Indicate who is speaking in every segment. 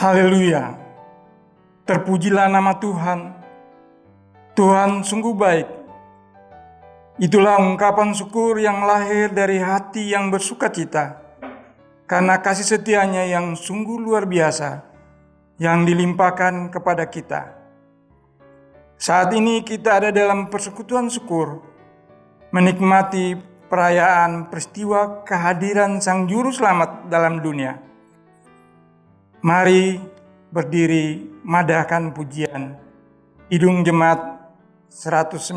Speaker 1: Haleluya, terpujilah nama Tuhan. Tuhan sungguh baik. Itulah ungkapan syukur yang lahir dari hati yang bersukacita, karena kasih setianya yang sungguh luar biasa, yang dilimpahkan kepada kita. Saat ini kita ada dalam persekutuan syukur, menikmati perayaan peristiwa kehadiran Sang Juru Selamat dalam dunia. Mari berdiri madahkan pujian Kidung Jemaat 119,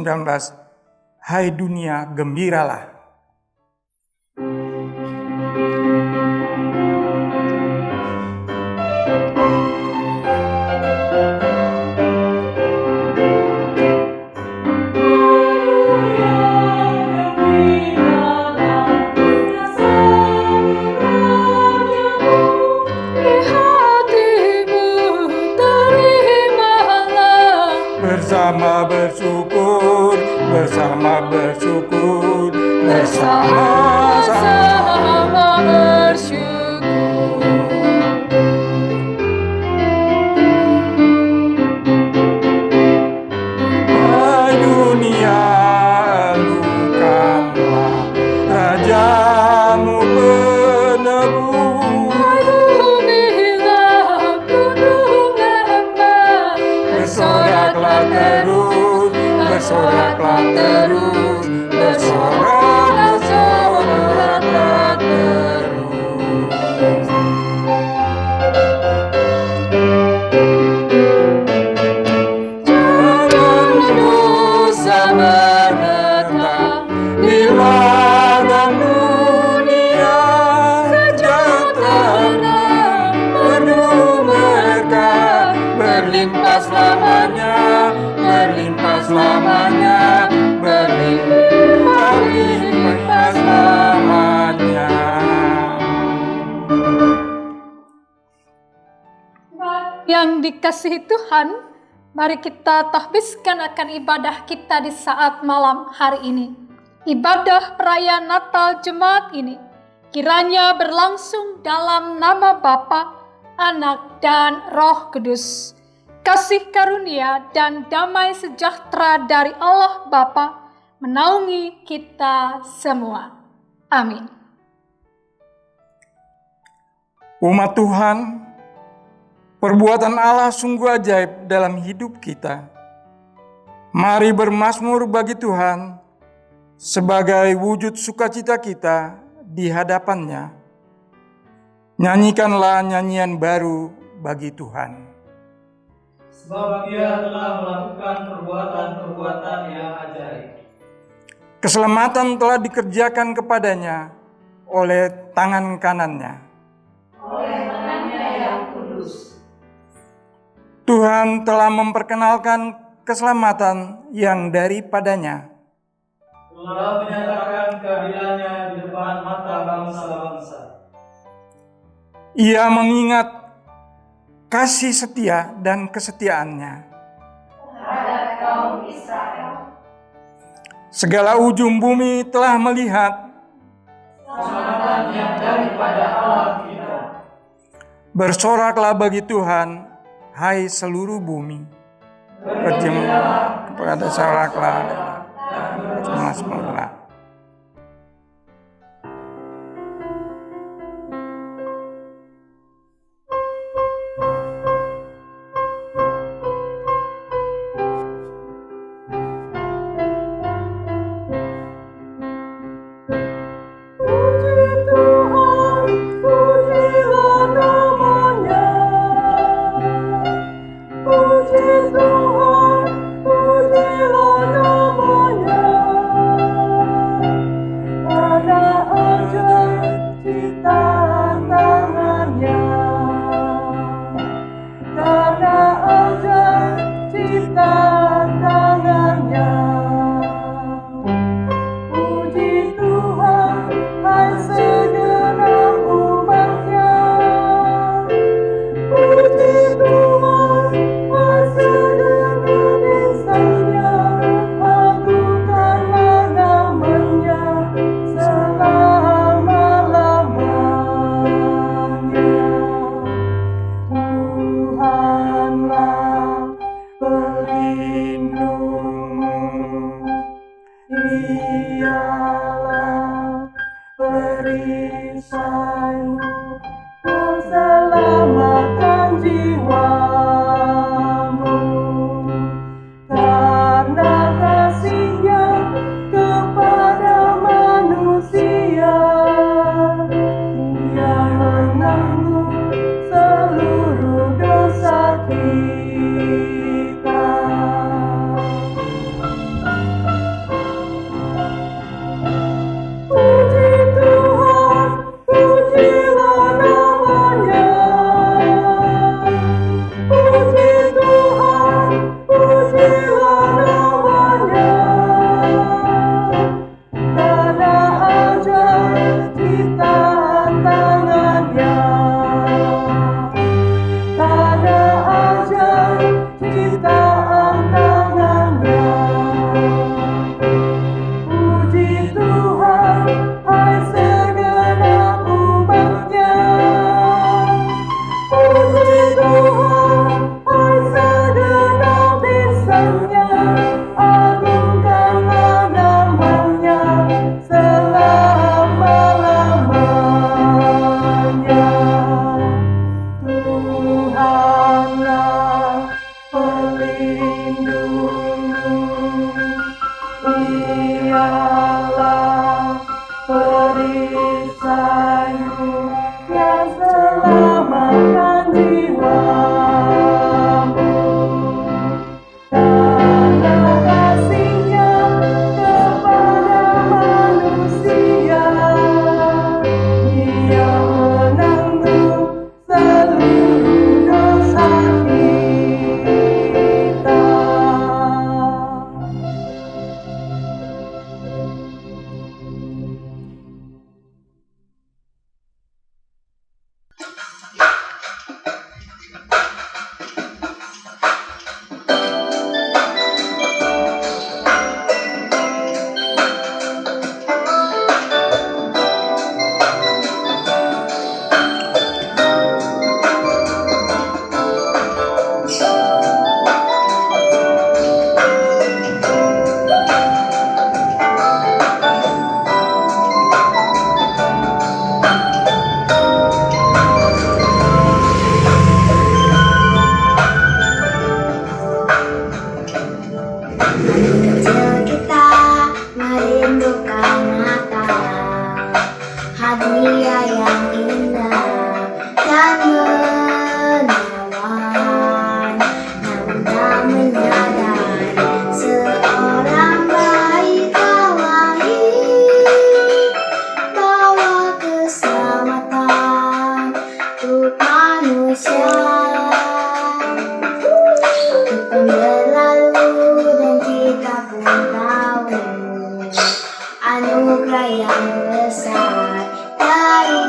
Speaker 1: Hai dunia gembiralah. Bersama bersyukur, bersama bersyukur, bersama-sama bersyukur. Hai dunia, alukanlah Rajamu penebus.
Speaker 2: Alumilah gunung lembah,
Speaker 1: Bersoraklah terus, bersoraklah terus, bersoraklah terus. Jangan dosa menetap di ladang dunia, sejahtera penuh berkah, berlimpah selamanya, berlimpah selamanya, berlimpah selamanya.
Speaker 2: Yang dikasihi Tuhan, mari kita tahbiskan akan ibadah kita di saat malam hari ini. Ibadah perayaan Natal Jemaat ini kiranya berlangsung dalam nama Bapa, Anak, dan Roh Kudus. Kasih karunia dan damai sejahtera dari Allah Bapa menaungi kita semua. Amin.
Speaker 1: Umat Tuhan, perbuatan Allah sungguh ajaib dalam hidup kita. Mari bermazmur bagi Tuhan sebagai wujud sukacita kita di hadapan-Nya. Nyanyikanlah nyanyian baru bagi Tuhan.
Speaker 3: Sebab Dia telah melakukan perbuatan-perbuatan yang ajaib.
Speaker 1: Keselamatan telah dikerjakan kepadanya oleh tangan kanan-Nya.
Speaker 3: Oleh tangan-Nya yang kudus.
Speaker 1: Tuhan telah memperkenalkan keselamatan yang daripadanya.
Speaker 3: Telah menyatakan keadilannya di depan mata bangsa-bangsa.
Speaker 1: Ia mengingat kasih setia dan kesetiaannya
Speaker 3: terhadap kaum Israel.
Speaker 1: Segala ujung bumi telah melihat
Speaker 3: Keselamatan yang daripada Allah kita.
Speaker 1: Bersoraklah bagi Tuhan, hai seluruh bumi. Berjemaah kepada soraklah dan bermazmurlah.
Speaker 2: Puji Tuhan, pujilah namanya.
Speaker 3: Dialah perisaimu selamatkan jiwamu, karena kasihnya kepada manusia. Dia menanggung seluruh dosa kita. Puji Tuhan, pujilah namanya. Puji Tuhan, pujilah namanya. Karena ajaib ciptaan tangannya. Karena ajaib ciptaan tangannya. Puji Tuhan, hai segenap umatnya. Puji Tuhan, hai segenap insannya. Agungkanlah namanya selama-lamanya. Tuhanlah pelindungmu, Dialah perisaimu yang selamatkan jiwamu. Karena kasihnya kepada manusia, Dia menanggung seluruh dosa kita.
Speaker 4: Kecil kita merindukan Natal, hadiah yang indah dan menawan. Namun tak menyadari seorang bayi terlahir, bawa keselamatan untuk manusia. Tahun berlalu dan kita pun tahu anugerah yang besar dari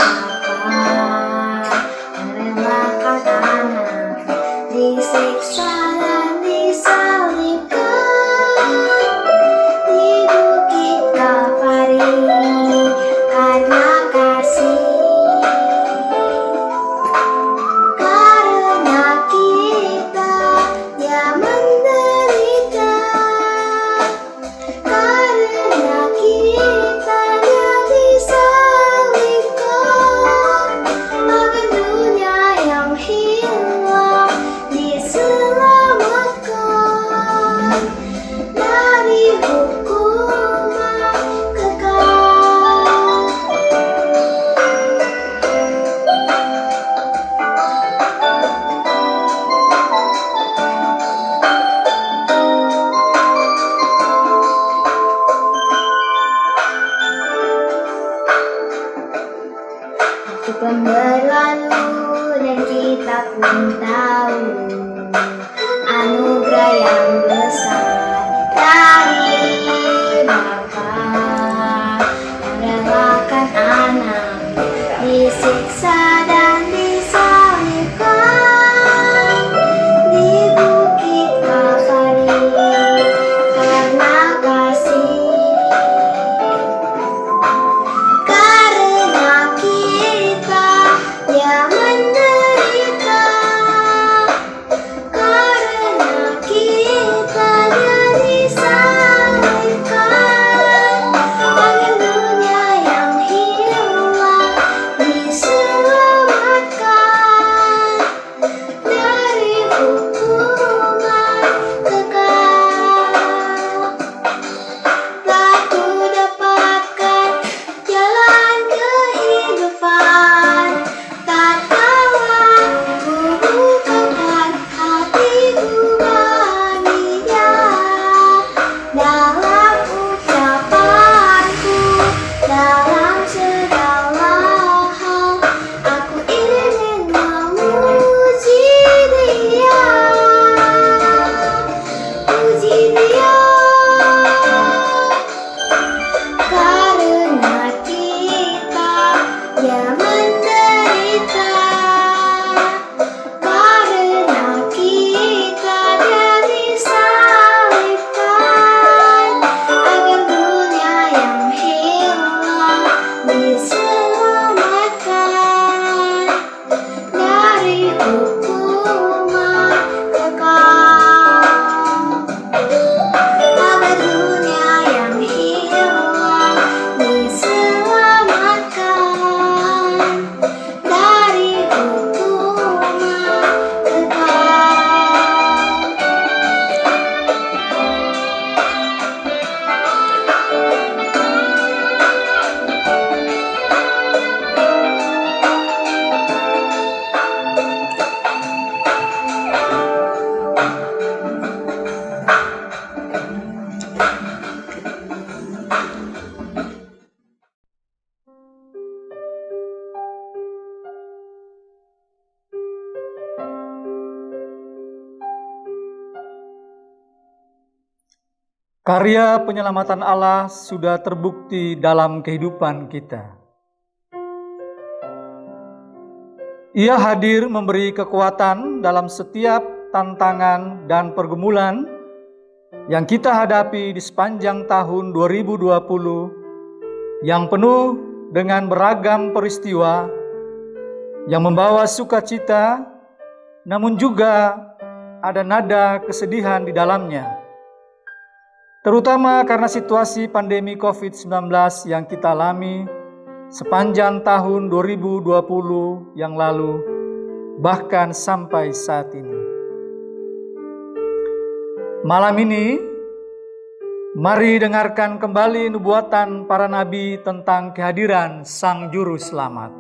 Speaker 4: Bapa, merelakan anak disiksa dan disalibkan di bukit Kalvari karena kasih. Karena kita Dia menderita, karena kita Dia disalibkan, agar dunia yang hilang diselamatkan dari hukuman kekal. Waktu pun berlalu dan kita pun tahu anugerah yang besar dari Bapa, merelakan anak disiksa dan disalibkan di bukit Kalvari karena kasih. Karena kita Dia menderita,
Speaker 5: Karya penyelamatan Allah sudah terbukti dalam kehidupan kita. Ia hadir memberi kekuatan dalam setiap tantangan dan pergumulan yang kita hadapi di sepanjang tahun 2020 yang penuh dengan beragam peristiwa yang membawa sukacita, namun juga ada nada kesedihan di dalamnya. Terutama karena situasi pandemi COVID-19 yang kita alami sepanjang tahun 2020 yang lalu, bahkan sampai saat ini. Malam ini, mari dengarkan kembali nubuatan para nabi tentang kehadiran Sang Juru Selamat.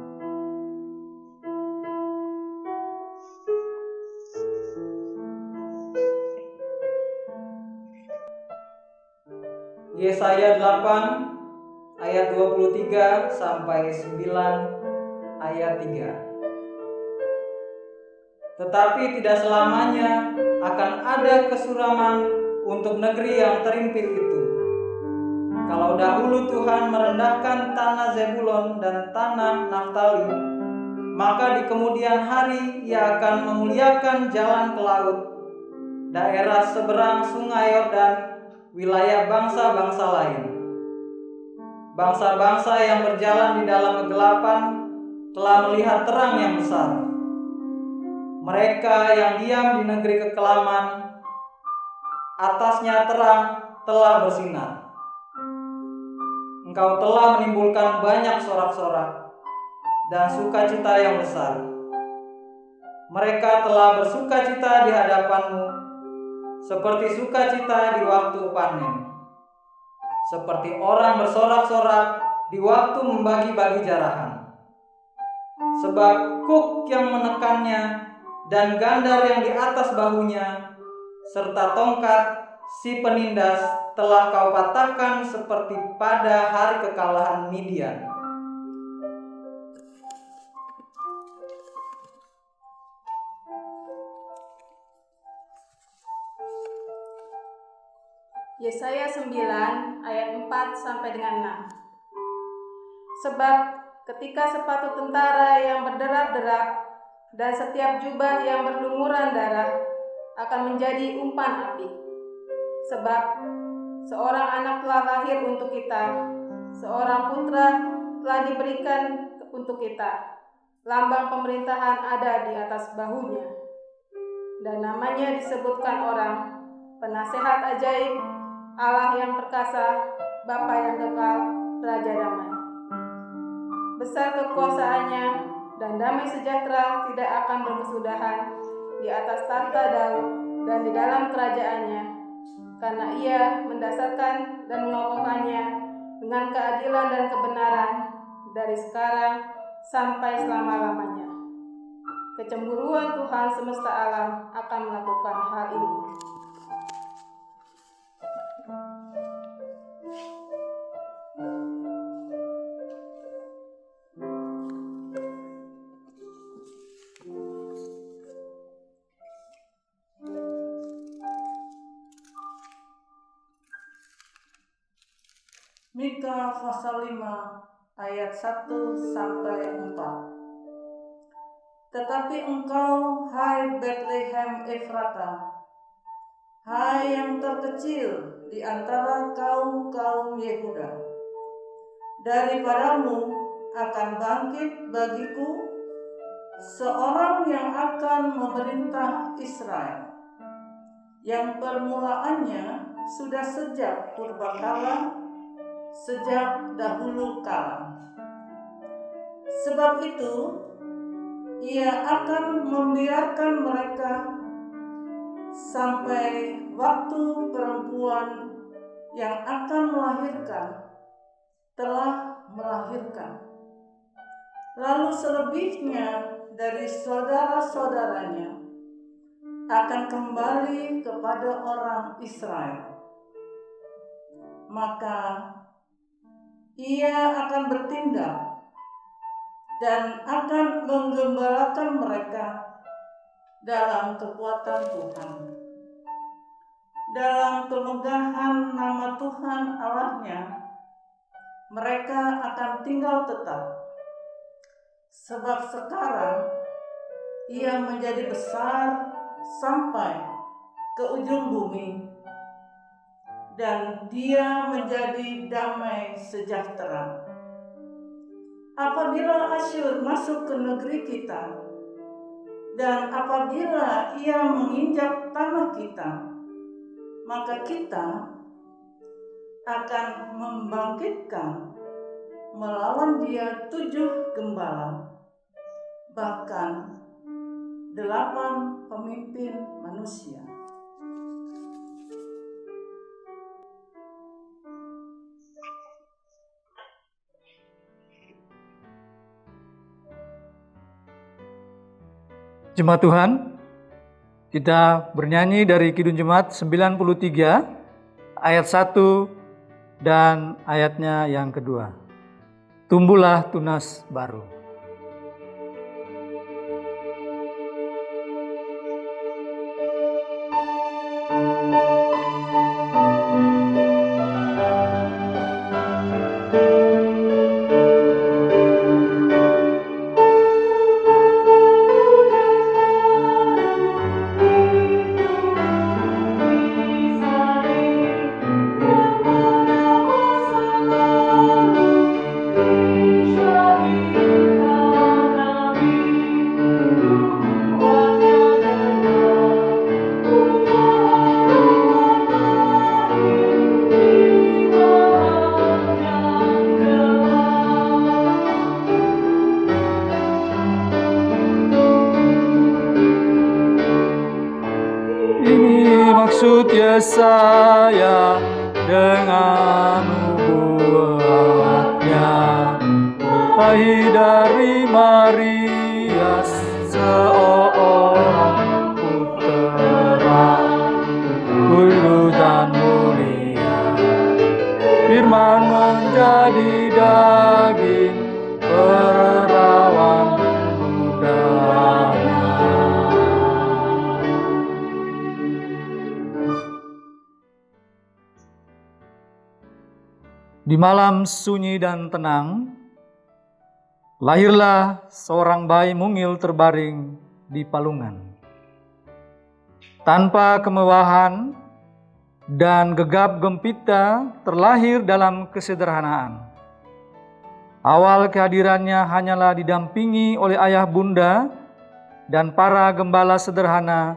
Speaker 6: Yesaya 8 ayat 23 sampai 9 ayat 3. Tetapi tidak selamanya akan ada kesuraman untuk negeri yang terimpit itu. Kalau dahulu Tuhan merendahkan tanah Zebulon dan tanah Naftali, maka di kemudian hari Ia akan memuliakan jalan ke laut, daerah seberang sungai Yordan, wilayah bangsa-bangsa lain. Bangsa-bangsa yang berjalan di dalam kegelapan telah melihat terang yang besar. Mereka yang diam di negeri kekelaman, atasnya terang telah bersinar. Engkau telah menimbulkan banyak sorak-sorak dan sukacita yang besar. Mereka telah bersukacita di hadapanmu, seperti sukacita di waktu panen, seperti orang bersorak-sorak di waktu membagi-bagi jarahan. Sebab kuk yang menekannya dan gandar yang di atas bahunya, serta tongkat si penindas telah kau patahkan seperti pada hari kekalahan Midian.
Speaker 7: Yesaya 9 ayat 4 sampai dengan 6. Sebab ketika sepatu tentara yang berderap-derap dan setiap jubah yang berlumuran darah akan menjadi umpan api. Sebab seorang anak telah lahir untuk kita, seorang putra telah diberikan untuk kita. Lambang pemerintahan ada di atas bahunya, dan namanya disebutkan orang Penasehat Ajaib, Allah yang perkasa, Bapa yang kekal, Raja damai. Besar kekuasaannya dan damai sejahtera tidak akan berkesudahan di atas tahta Daud dan di dalam kerajaannya, karena Ia mendasarkan dan mengokohkannya dengan keadilan dan kebenaran dari sekarang sampai selama-lamanya. Kecemburuan Tuhan semesta alam akan melakukan hal ini.
Speaker 3: Mika pasal 5 ayat 1 sampai 4. Tetapi engkau, hai Bethlehem Efrata, hai yang terkecil di antara kaum-kaum Yehuda, daripadamu akan bangkit bagiku seorang yang akan memerintah Israel, yang permulaannya sudah sejak purbakala, sejak dahulu kala. Sebab itu, Ia akan membiarkan mereka sampai waktu perempuan yang akan melahirkan telah melahirkan. Lalu selebihnya dari saudara-saudaranya akan kembali kepada orang Israel. Maka Ia akan bertindak dan akan menggembalakan mereka dalam kekuatan Tuhan. dalam kemegahan nama Tuhan Allahnya, mereka akan tinggal tetap. Sebab sekarang ia menjadi besar sampai ke ujung bumi, dan dia menjadi damai sejahtera. Apabila Asyur masuk ke negeri kita, dan apabila ia menginjak tanah kita, maka kita akan membangkitkan melawan dia 7 gembala, bahkan 8 pemimpin manusia.
Speaker 5: Jemaat Tuhan, kita bernyanyi dari Kidung Jemaat 93 ayat 1 dan ayatnya yang kedua. Tumbuhlah tunas baru. Maksud Yesaya dengan nubuatnya, lahir dari Maria seorang putera kudus dan mulia. Firman menjadi daging, perawan mudanya. Di malam sunyi dan tenang, lahirlah seorang bayi mungil terbaring di palungan. Tanpa kemewahan dan gegap gempita, terlahir dalam kesederhanaan. Awal kehadirannya hanyalah didampingi oleh ayah bunda dan para gembala sederhana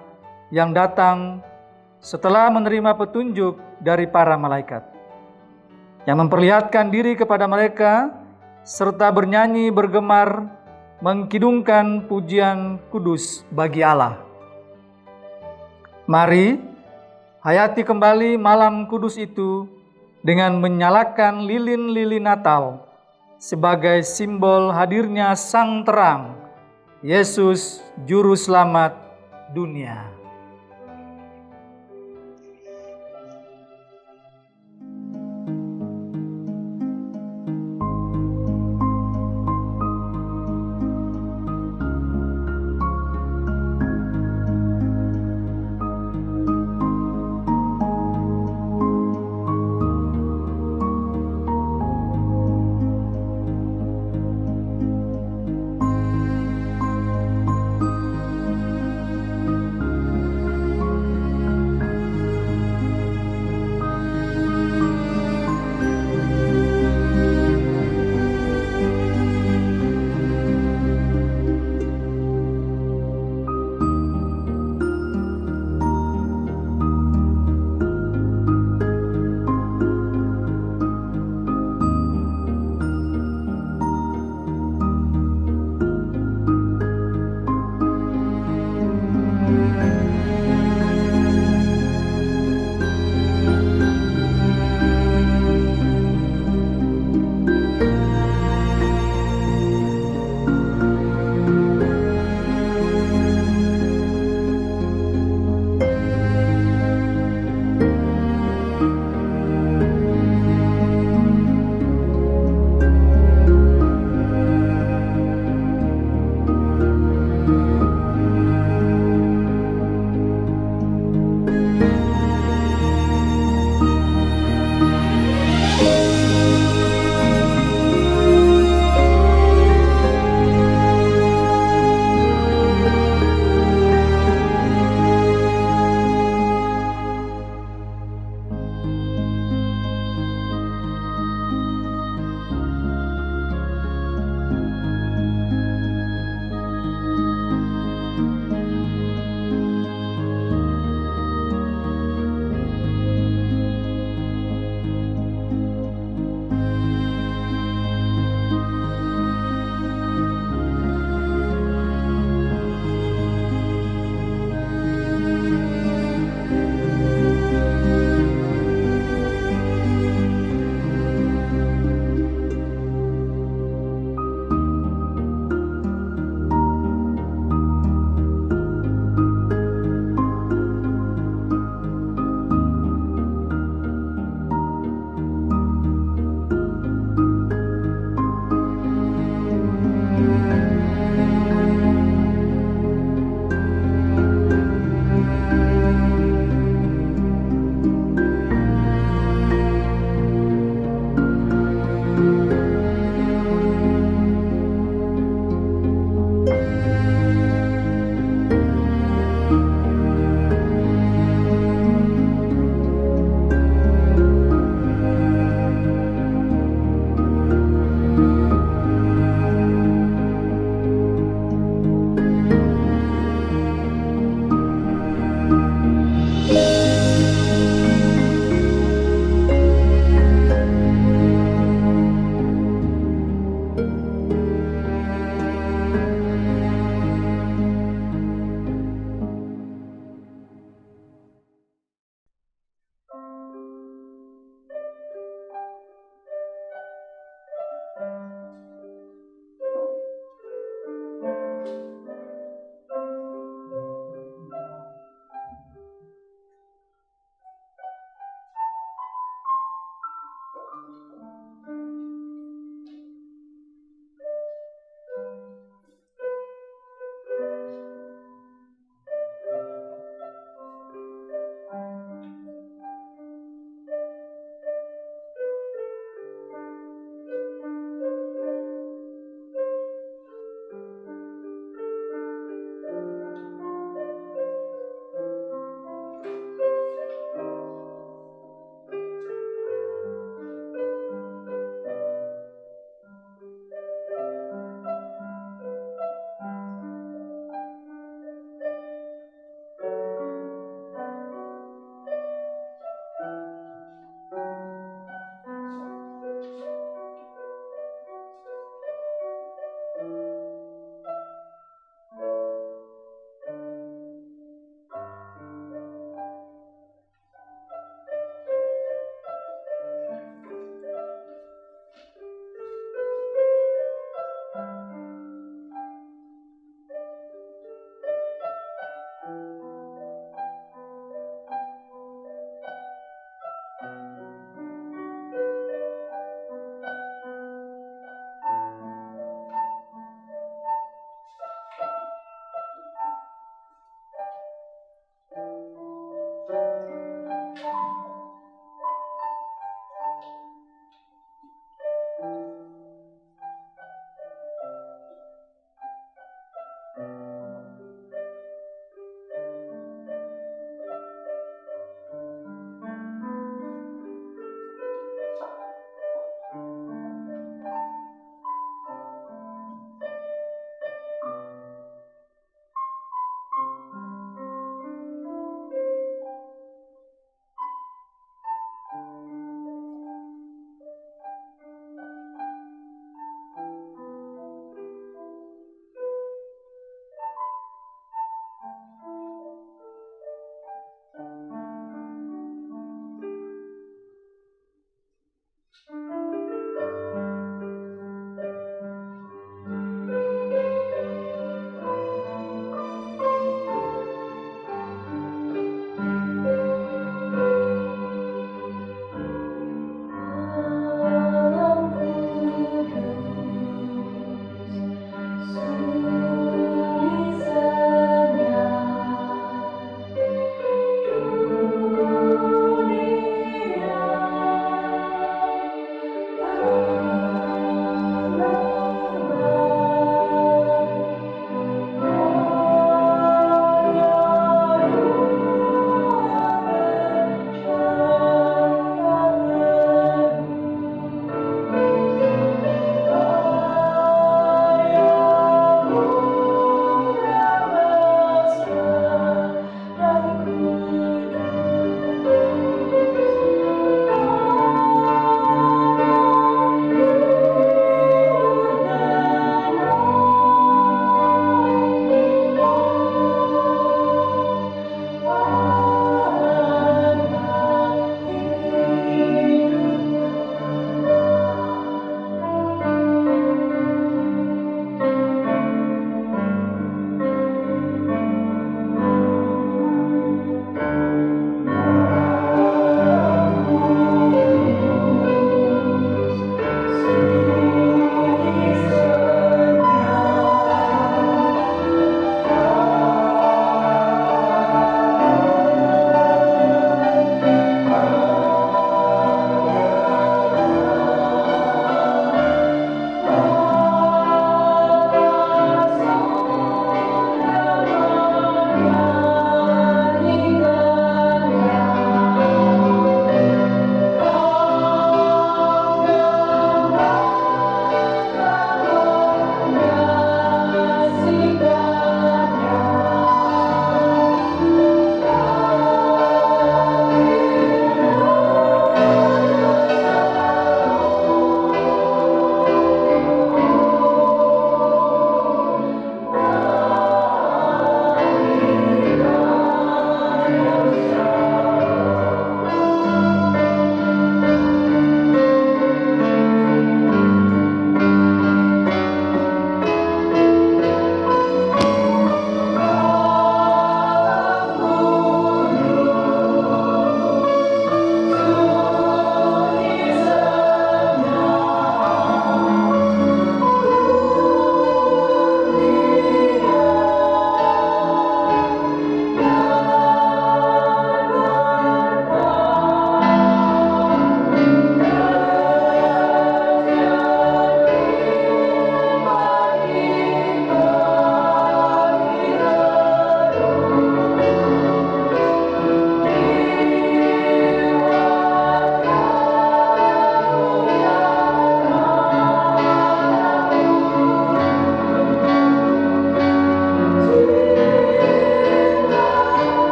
Speaker 5: yang datang setelah menerima petunjuk dari para malaikat, yang memperlihatkan diri kepada mereka serta bernyanyi bergemar mengkidungkan pujian kudus bagi Allah. Mari hayati kembali malam kudus itu dengan menyalakan lilin-lilin Natal sebagai simbol hadirnya Sang Terang, Yesus Juru Selamat dunia.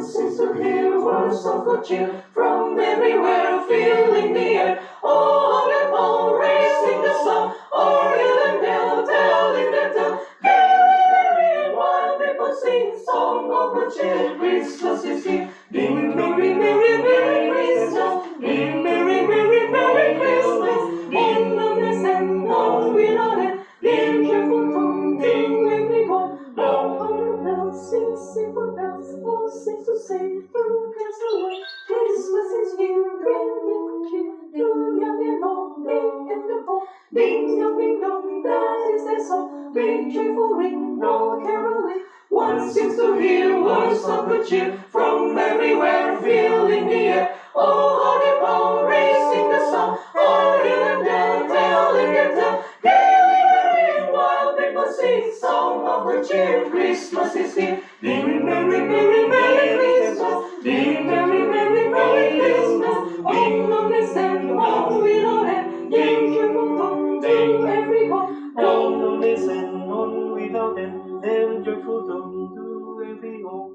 Speaker 3: seems to hear words of good cheer from everywhere, filling the air. Oh, and all raising the sun, Oriel and Bell telling their tale. Merry, while people sing song of good cheer, Christmas is here. Ding, merry, merry, merry Christmas. Ding, merry, merry, merry Christmas. In the midst and all without it. Ding, cheerful tone, ding, every one. Long hundred bells, sing simple bells, all seems to say, through cares away. Christmas is here, bring good cheer. Do young and old, big and the poor. Ding dong, ding dong, that is their song. Big cheerful ring, no caroling. One seems to hear words of good cheer from everywhere, filling the air. Oh, how they blow, raising the sun. Oriel and Bell telling their tale. Gaily merry, while people sing song of good cheer. Christmas is here. Ding, merry, merry, merry Christmas. Ding, merry, merry, merry Christmas. In the midst and all without end. Ding, cheerful tone, ding, everyone.
Speaker 8: All the days and on without end, their joyful tone to every home.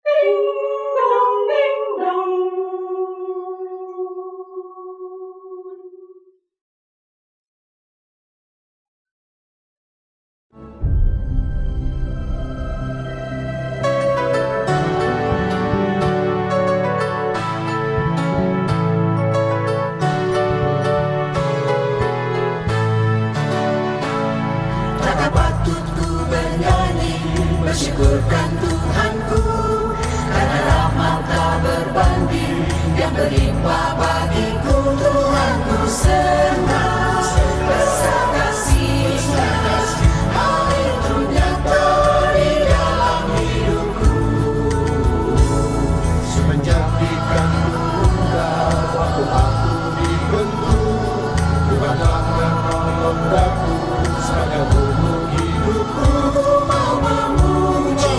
Speaker 3: Ding dong, ding dong.
Speaker 9: Tak patut ku bernyanyi, bersyukurkan Tuhanku, karena rahmat tak berbanding yang berlimpah bagiku. Tuhanku senang besar kasih-Nya, hal itu nyata di dalam hidupku.
Speaker 10: Semenjak di kandung bunda, waktu aku dibentuk, Tuhanlah menolong daku, sepanjang umur hidupku.
Speaker 9: Mau memuji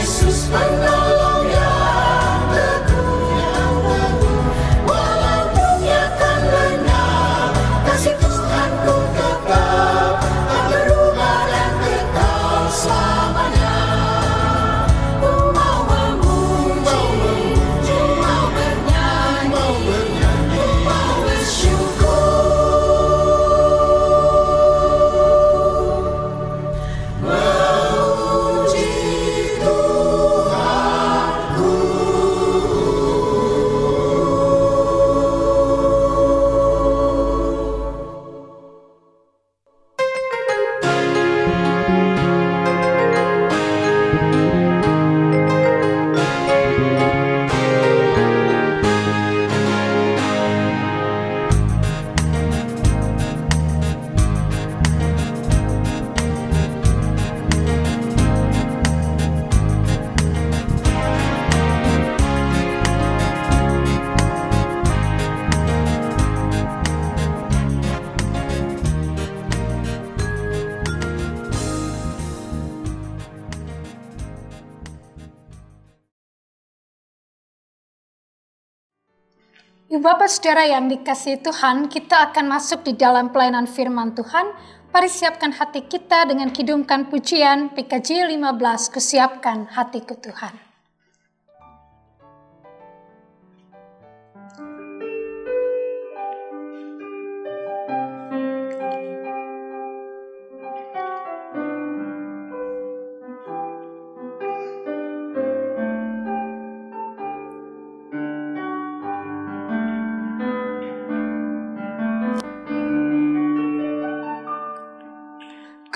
Speaker 9: Yesus penolong yang teguh, walau dunia kan lenyap, kasih Tuhanku tetap tak berubah dan kekal selamanya. Ku mau memuji, ku mau bernyanyi, ku mau bersyukur.
Speaker 2: Ibu Bapak Saudara yang dikasihi Tuhan, kita akan masuk di dalam pelayanan firman Tuhan. Mari siapkan hati kita dengan kidungkan pujian PKJ 15, Kusiapkan Hatiku Tuhan.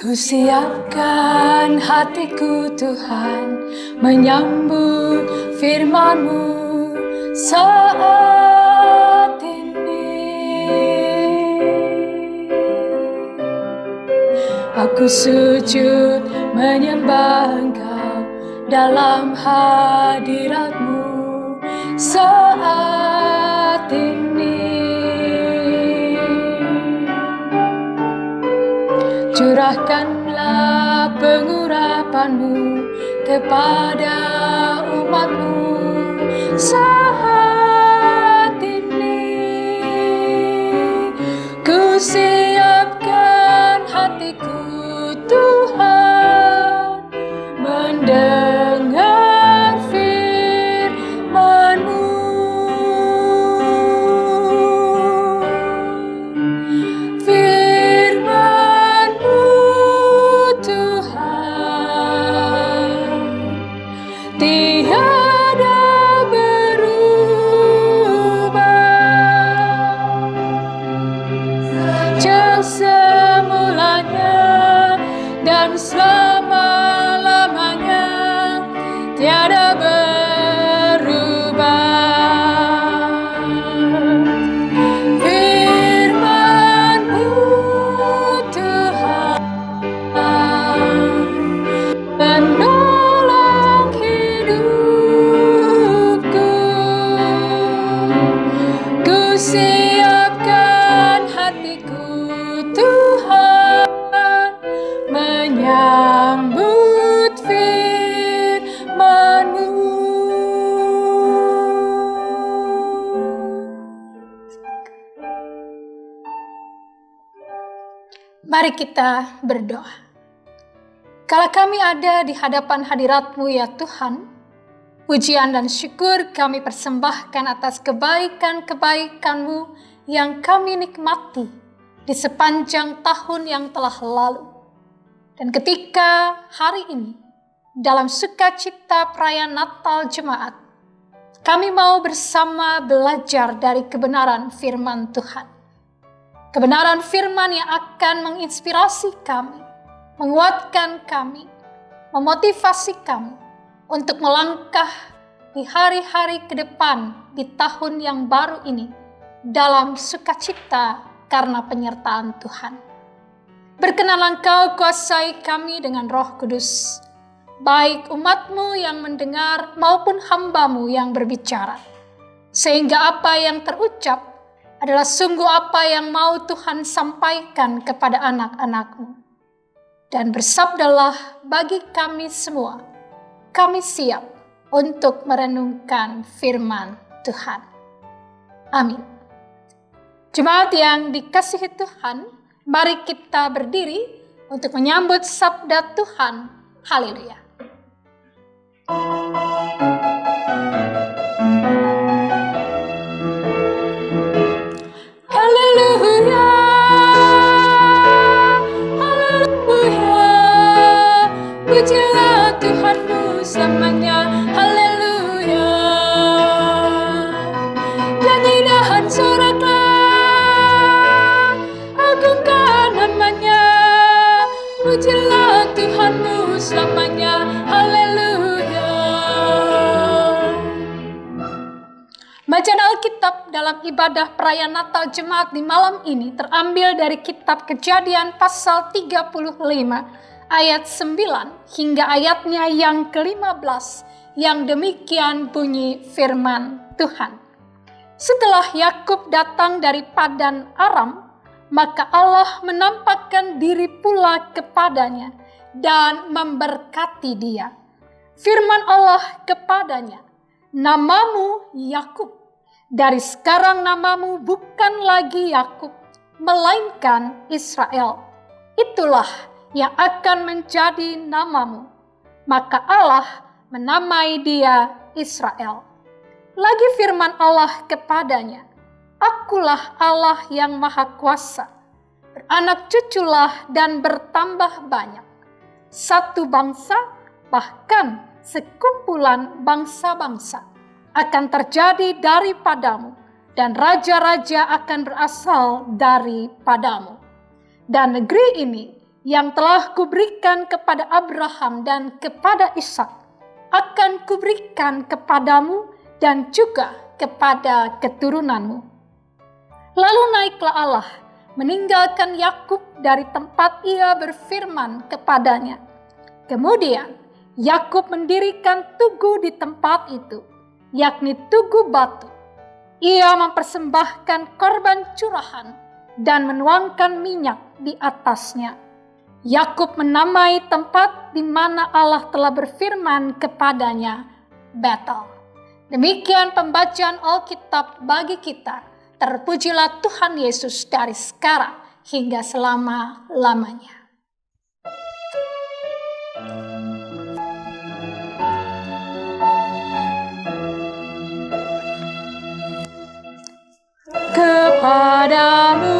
Speaker 2: Kusiapkan hatiku Tuhan, menyambut firman-Mu saat ini. Aku sujud menyembah Engkau dalam hadirat-Mu saat ini. Curahkanlah pengurapan-Mu kepada umat-Mu saat ini. Ku siapkan hatiku Tuhan, mendengar firman-Mu. Mari kita berdoa. Kalau kami ada di hadapan hadirat-Mu ya Tuhan, pujian dan syukur kami persembahkan atas kebaikan-kebaikan-Mu yang kami nikmati di sepanjang tahun yang telah lalu. Dan ketika hari ini, dalam sukacita perayaan Natal Jemaat, kami mau bersama belajar dari kebenaran firman Tuhan. Kebenaran firman yang akan menginspirasi kami, menguatkan kami, memotivasi kami untuk melangkah di hari-hari ke depan di tahun yang baru ini dalam sukacita karena penyertaan Tuhan. Berkenanlah Engkau kuasai kami dengan Roh Kudus, baik umat-Mu yang mendengar maupun hamba-Mu yang berbicara, sehingga apa yang terucap adalah sungguh apa yang mau Tuhan sampaikan kepada anak-anak-Mu. Dan bersabdalah bagi kami semua, kami siap untuk merenungkan firman Tuhan. Amin. Jemaat yang dikasihi Tuhan, mari kita berdiri untuk menyambut sabda Tuhan. Haleluya. Haleluya. Haleluya. Pujilah Tuhanmu selamanya. Haleluya. Nyanyi dan soraklah, agungkan namanya. Pujilah Tuhanmu selamanya. Haleluya. Bacaan Alkitab dalam ibadah perayaan Natal Jemaat di malam ini terambil dari kitab Kejadian pasal 35 ayat 9 hingga ayatnya yang ke-15 yang demikian bunyi firman Tuhan. Setelah Yakub datang dari Padan Aram, maka Allah menampakkan diri pula kepadanya dan memberkati dia. Firman Allah kepadanya, "Namamu Yakub. Dari sekarang namamu bukan lagi Yakub, melainkan Israel. Itulah yang akan menjadi namamu." Maka Allah menamai dia Israel. Lagi firman Allah kepadanya, "Akulah Allah yang Maha Kuasa. Beranak cuculah dan bertambah banyak. Satu bangsa, bahkan sekumpulan bangsa-bangsa akan terjadi daripadamu, dan raja-raja akan berasal daripadamu. Dan negeri ini yang telah kuberikan kepada Abraham dan kepada Ishak akan kuberikan kepadamu dan juga kepada keturunanmu." Lalu naiklah Allah, meninggalkan Yakub dari tempat ia berfirman kepadanya. Kemudian Yakub mendirikan tugu di tempat itu, yakni tugu batu. Ia mempersembahkan korban curahan dan menuangkan minyak di atasnya. Yakub menamai tempat di mana Allah telah berfirman kepadanya Betel. Demikian pembacaan Alkitab bagi kita. Terpujilah Tuhan Yesus dari sekarang hingga selama-lamanya. Kepadamu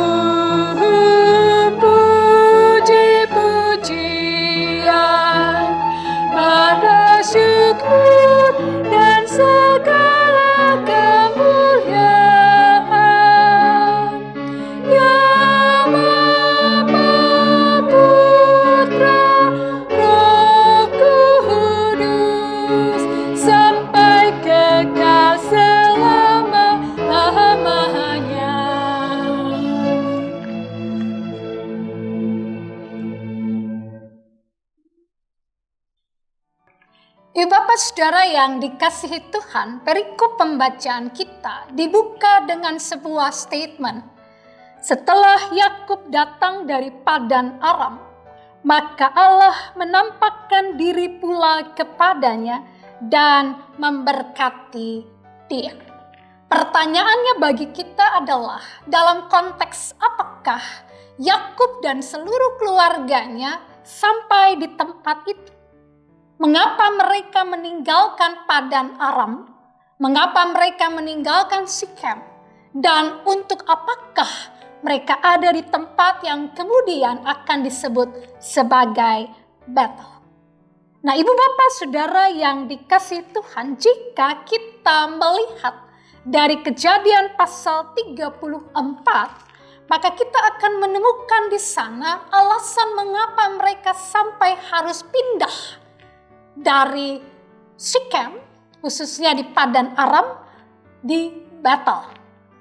Speaker 2: puji-pujian, pada syukur dan segala kemuliaan, ya Bapa, Putra, Roh Kudus, sampai kekal selama-lamanya. Ibu Bapak Saudara yang dikasihi Tuhan, perikop pembacaan kita dibuka dengan sebuah statement. Setelah Yakub datang dari Padan Aram, maka Allah menampakkan diri pula kepadanya dan memberkati dia. Pertanyaannya bagi kita adalah, dalam konteks apakah Yakub dan seluruh keluarganya sampai di tempat itu? Mengapa mereka meninggalkan Padan Aram? Mengapa mereka meninggalkan Sikem? Dan untuk apakah mereka ada di tempat yang kemudian akan disebut sebagai Betel? Nah, Ibu Bapak Saudara yang dikasihi Tuhan, jika kita melihat dari Kejadian pasal 34, maka kita akan menemukan di sana alasan mengapa mereka sampai harus pindah dari Sikem, khususnya di Padan Aram, di Betel.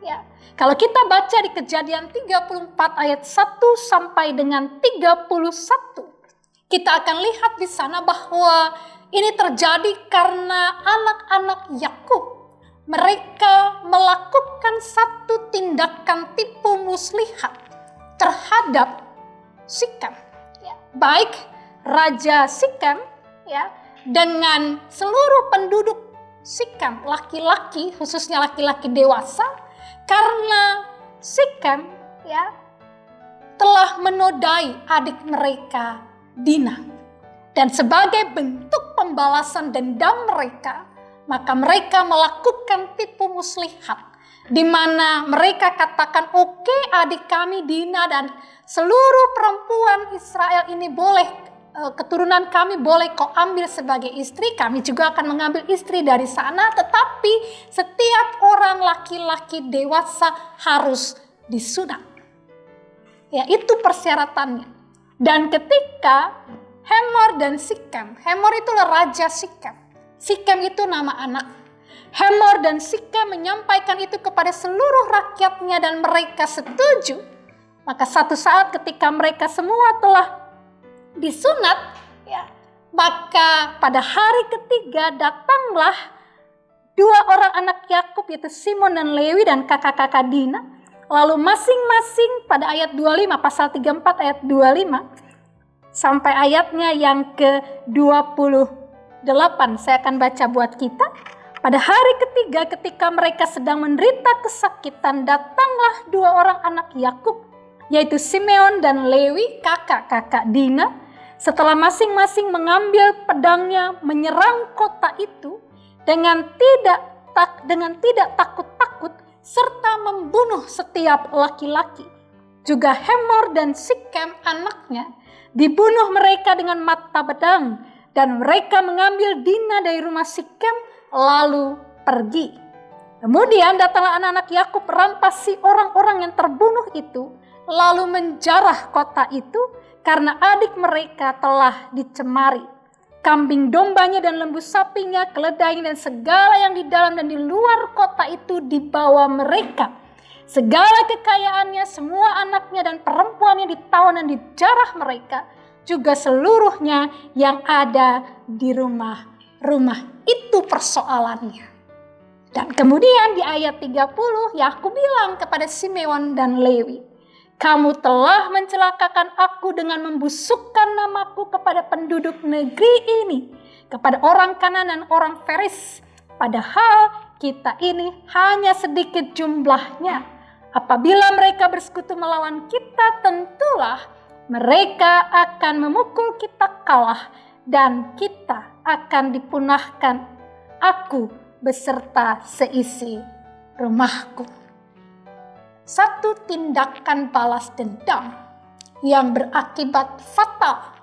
Speaker 2: Ya. Kalau kita baca di Kejadian 34 ayat 1 sampai dengan 31, kita akan lihat di sana bahwa ini terjadi karena anak-anak Yakub, mereka melakukan satu tindakan tipu muslihat terhadap Sikem. Ya. Baik Raja Sikem, ya, dengan seluruh penduduk Sikem, laki-laki, khususnya laki-laki dewasa, karena Sikem telah menodai adik mereka Dina. Dan sebagai bentuk pembalasan dendam mereka, maka mereka melakukan tipu muslihat, di mana mereka katakan, oke, adik kami Dina dan seluruh perempuan Israel ini boleh, keturunan kami boleh kau ambil sebagai istri, kami juga akan mengambil istri dari sana, tetapi setiap orang laki-laki dewasa harus disunat. Ya, itu persyaratannya. Dan ketika Hemor dan Sikem, Hemor itulah raja Sikem, Sikem itu nama anak. Hemor dan Sikem menyampaikan itu kepada seluruh rakyatnya dan mereka setuju. Maka satu saat ketika mereka semua telah disunat, maka pada hari ketiga datanglah dua orang anak Yakub, yaitu Simon dan Lewi dan kakak-kakak Dina. Lalu masing-masing pada ayat 25, pasal 34 ayat 25 sampai ayatnya yang ke-28, saya akan baca buat kita. Pada hari ketiga ketika mereka sedang menderita kesakitan, datanglah dua orang anak Yakub, yaitu Simeon dan Lewi, kakak-kakak Dina. Setelah masing-masing mengambil pedangnya menyerang kota itu dengan tidak takut-takut, serta membunuh setiap laki-laki. Juga Hemor dan Sikem anaknya dibunuh mereka dengan mata pedang, dan mereka mengambil Dina dari rumah Sikem lalu pergi. Kemudian datanglah anak-anak Yakub merampasi orang-orang yang terbunuh itu, lalu menjarah kota itu karena adik mereka telah dicemari. Kambing dombanya dan lembu sapinya, keledainya dan segala yang di dalam dan di luar kota itu dibawa mereka. Segala kekayaannya, semua anaknya dan perempuannya ditawan dan dijarah mereka, juga seluruhnya yang ada di rumah-rumah. Itu persoalannya. Dan kemudian di ayat 30 Yakub bilang kepada Simeon dan Lewi, kamu telah mencelakakan aku dengan membusukkan namaku kepada penduduk negeri ini, kepada orang Kanaan dan orang Feris. Padahal kita ini hanya sedikit jumlahnya. Apabila mereka bersekutu melawan kita, tentulah mereka akan memukul kita kalah dan kita akan dipunahkan, aku beserta seisi rumahku. Satu tindakan balas dendam yang berakibat fatal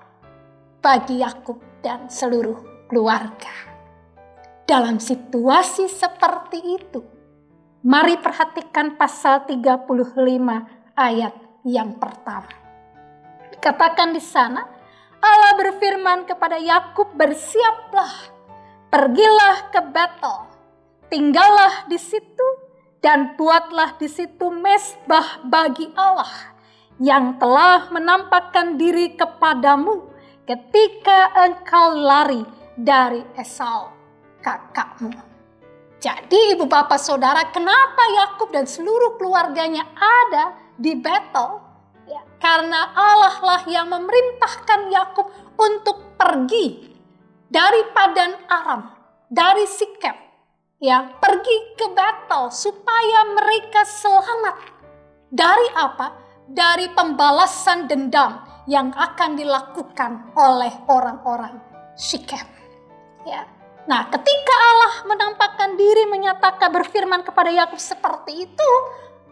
Speaker 2: bagi Yakub dan seluruh keluarga. Dalam situasi seperti itu, mari perhatikan pasal 35 ayat yang pertama. Dikatakan di sana, Allah berfirman kepada Yakub, bersiaplah, pergilah ke Betel, tinggallah di situ, dan buatlah di situ mezbah bagi Allah yang telah menampakkan diri kepadamu ketika engkau lari dari Esau kakakmu. Jadi ibu bapak saudara, kenapa Yakub dan seluruh keluarganya ada di Betel? Ya, karena Allah lah yang memerintahkan Yakub untuk pergi dari Padan Aram, dari Sikem, pergi ke Betel supaya mereka selamat. Dari apa? Dari pembalasan dendam yang akan dilakukan oleh orang-orang Sikem. Nah, ketika Allah menampakkan diri, menyatakan, berfirman kepada Yakub seperti itu,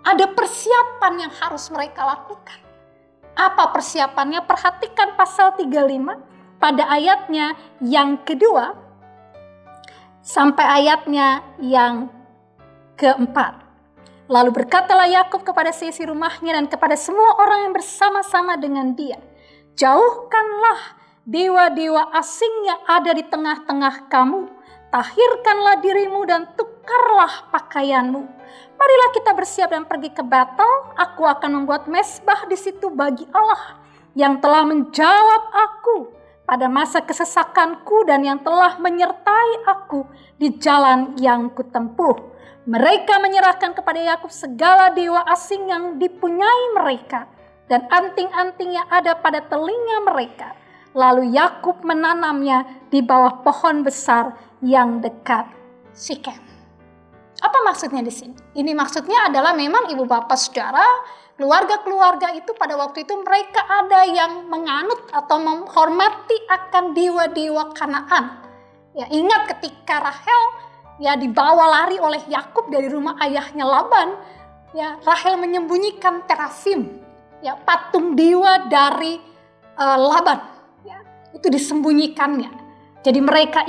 Speaker 2: ada persiapan yang harus mereka lakukan. Apa persiapannya? Perhatikan pasal 35 pada ayatnya yang kedua sampai ayatnya yang keempat. Lalu berkatalah Yakub kepada seisi rumahnya dan kepada semua orang yang bersama-sama dengan dia, jauhkanlah dewa-dewa asing yang ada di tengah-tengah kamu, tahirkanlah dirimu dan tukarlah pakaianmu. Marilah kita bersiap dan pergi ke Betel. Aku akan membuat mezbah di situ bagi Allah yang telah menjawab aku pada masa kesesakanku dan yang telah menyertai aku di jalan yang kutempuh. Mereka menyerahkan kepada Yakub segala dewa asing yang dipunyai mereka dan anting-anting yang ada pada telinga mereka. lalu Yakub menanamnya di bawah pohon besar yang dekat Sikem. Apa maksudnya di sini? Ini maksudnya adalah memang ibu bapak saudara, keluarga-keluarga itu pada waktu itu mereka ada yang menganut atau menghormati akan dewa-dewa Kanaan. Ya, ingat ketika Rahel ya dibawa lari oleh Yakub dari rumah ayahnya Laban, ya Rahel menyembunyikan terafim, ya patung dewa dari Laban, ya, itu disembunyikannya. Jadi mereka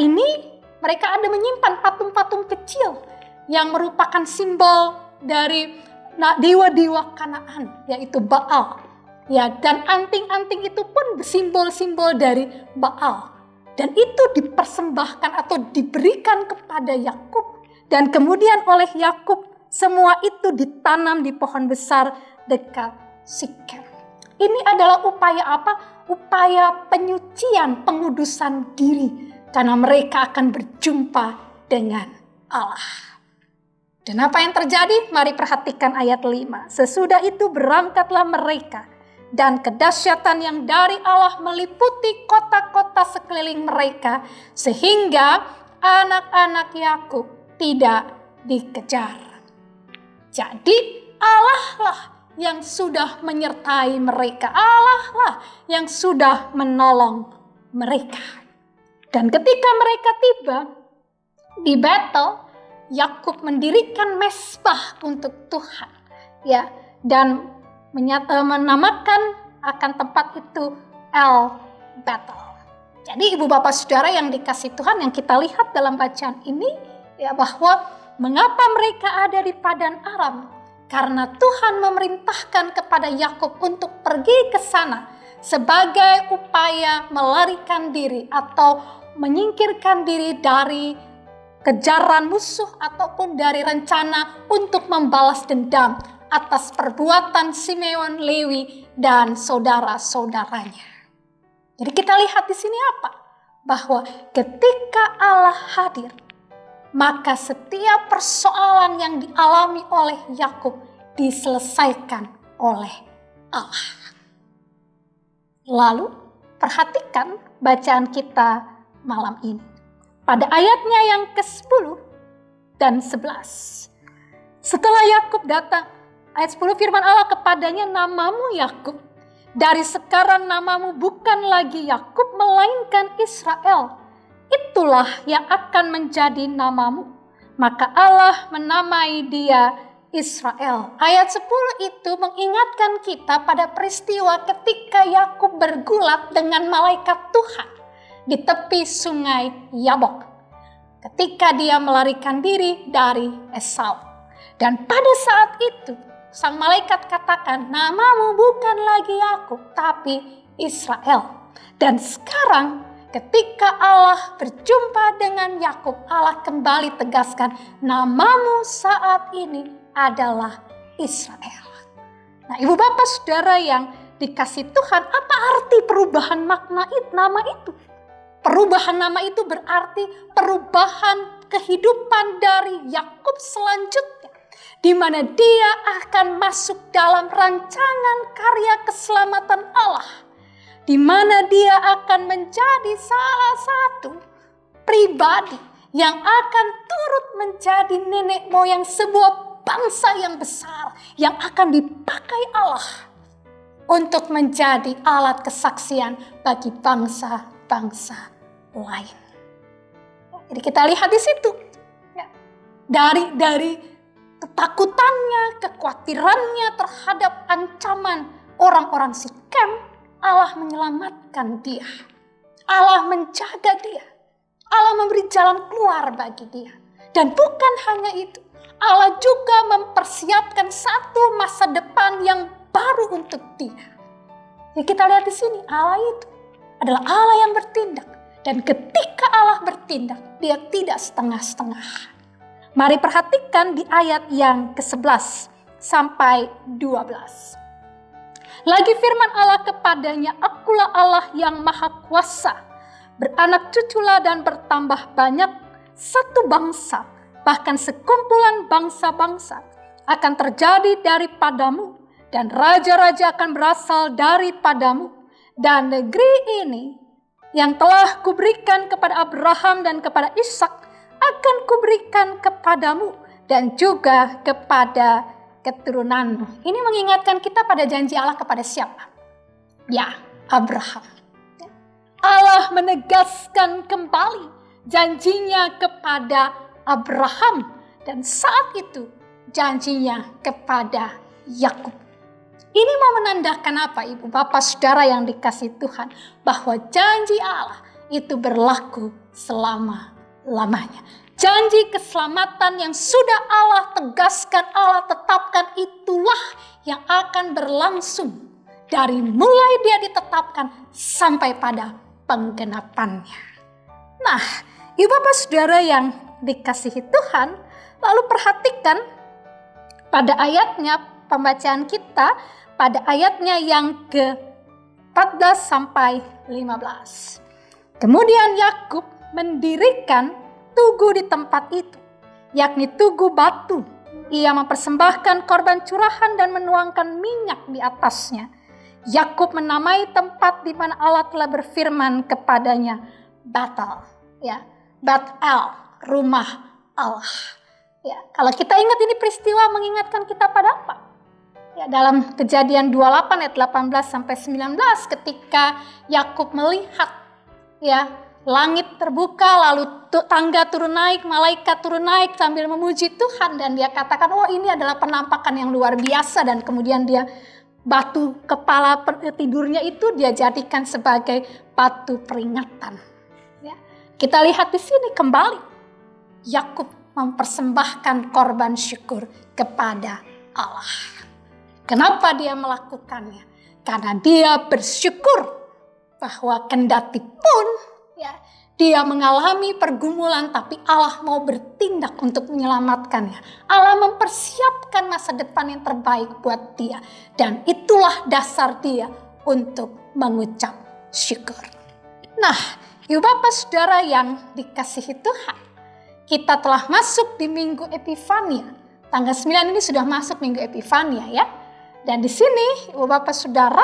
Speaker 2: ada menyimpan patung-patung kecil yang merupakan simbol dari dewa-dewa Kanaan, yaitu Baal. Ya, dan anting-anting itu pun simbol-simbol dari Baal. Dan itu dipersembahkan atau diberikan kepada Yakub. Dan kemudian oleh Yakub semua itu ditanam di pohon besar dekat Sikem. Ini adalah upaya apa? Upaya penyucian, pengudusan diri. Karena mereka akan berjumpa dengan Allah. Dan apa yang terjadi? Mari perhatikan ayat 5. Sesudah itu berangkatlah mereka. Dan kedahsyatan yang dari Allah meliputi kota-kota sekeliling mereka. Sehingga anak-anak Yakub tidak dikejar. Jadi Allah lah yang sudah menyertai mereka. Allah lah yang sudah menolong mereka. Dan ketika mereka tiba di Betel, Yakub mendirikan mezbah untuk Tuhan, ya, dan menamakan akan tempat itu El Betel. Jadi ibu bapak saudara yang dikasih Tuhan, yang kita lihat dalam bacaan ini, ya, bahwa mengapa mereka ada di Padan Aram? Karena Tuhan memerintahkan kepada Yakub untuk pergi ke sana sebagai upaya melarikan diri atau menyingkirkan diri dari kejaran musuh ataupun dari rencana untuk membalas dendam atas perbuatan Simeon, Lewi, dan saudara-saudaranya. Jadi kita lihat di sini apa? Bahwa ketika Allah hadir, maka setiap persoalan yang dialami oleh Yakub diselesaikan oleh Allah. Lalu perhatikan bacaan kita malam ini. Pada ayatnya yang ke-10 dan 11. Setelah Yakub datang, ayat 10 firman Allah kepadanya, namamu Yakub. Dari sekarang namamu bukan lagi Yakub melainkan Israel. Itulah yang akan menjadi namamu. Maka Allah menamai dia Israel. Ayat 10 itu mengingatkan kita pada peristiwa ketika Yakub bergulat dengan malaikat Tuhan di tepi sungai Yabok, ketika dia melarikan diri dari Esau. Dan pada saat itu sang malaikat katakan, namamu bukan lagi Yakub tapi Israel. Dan sekarang ketika Allah berjumpa dengan Yakub, Allah kembali tegaskan, namamu saat ini adalah Israel. Nah, ibu bapak saudara yang dikasih Tuhan, apa arti perubahan nama itu? Perubahan nama itu berarti perubahan kehidupan dari Yakub selanjutnya, di mana dia akan masuk dalam rancangan karya keselamatan Allah, di mana dia akan menjadi salah satu pribadi yang akan turut menjadi nenek moyang sebuah bangsa yang besar yang akan dipakai Allah untuk menjadi alat kesaksian bagi bangsa-bangsa lain. Jadi kita lihat di situ, ya, dari ketakutannya, kekhawatirannya terhadap ancaman orang-orang Sikem, Allah menyelamatkan dia. Allah menjaga dia. Allah memberi jalan keluar bagi dia. Dan bukan hanya itu, Allah juga mempersiapkan satu masa depan yang baru untuk dia. Jadi kita lihat di sini, Allah itu adalah Allah yang bertindak. Dan ketika Allah bertindak, dia tidak setengah-setengah. Mari perhatikan di ayat yang ke-11 sampai 12. Lagi firman Allah kepadanya, akulah Allah yang maha kuasa. Beranak cuculah dan bertambah banyak, satu bangsa, bahkan sekumpulan bangsa-bangsa akan terjadi daripadamu. Dan raja-raja akan berasal daripadamu. Dan negeri ini yang telah kuberikan kepada Abraham dan kepada Ishak akan kuberikan kepadamu dan juga kepada keturunanmu. Ini mengingatkan kita pada janji Allah kepada siapa? Ya, Abraham. Allah menegaskan kembali janjinya kepada Abraham dan saat itu janjinya kepada Yakub. Ini mau menandakan apa, Ibu Bapak Saudara yang dikasihi Tuhan? Bahwa janji Allah itu berlaku selama-lamanya. Janji keselamatan yang sudah Allah tegaskan, Allah tetapkan, itulah yang akan berlangsung dari mulai dia ditetapkan sampai pada penggenapannya. Nah, Ibu Bapak Saudara yang dikasihi Tuhan, lalu perhatikan pada ayatnya pembacaan kita, pada ayatnya yang ke-14 sampai 15. Kemudian Yakub mendirikan tugu di tempat itu, yakni tugu batu. Ia mempersembahkan korban curahan dan menuangkan minyak di atasnya. Yakub menamai tempat di mana Allah telah berfirman kepadanya Batal, ya, Batal, rumah Allah. Ya, kalau kita ingat ini peristiwa mengingatkan kita pada apa? Ya, dalam Kejadian 28 ayat 18 sampai 19 ketika Yakub melihat ya langit terbuka lalu tangga turun naik, malaikat turun naik sambil memuji Tuhan dan dia katakan, oh ini adalah penampakan yang luar biasa, dan kemudian dia batu kepala tidurnya itu dia jadikan sebagai batu peringatan. Ya, kita lihat di sini kembali Yakub mempersembahkan korban syukur kepada Allah. Kenapa dia melakukannya? Karena dia bersyukur bahwa kendati pun ya, dia mengalami pergumulan, tapi Allah mau bertindak untuk menyelamatkannya. Allah mempersiapkan masa depan yang terbaik buat dia. Dan itulah dasar dia untuk mengucap syukur. Nah, Ibu Bapak Saudara yang dikasihi Tuhan, kita telah masuk di Minggu Epifania. Tanggal 9 ini sudah masuk Minggu Epifania ya. Dan di sini Ibu Bapak Saudara,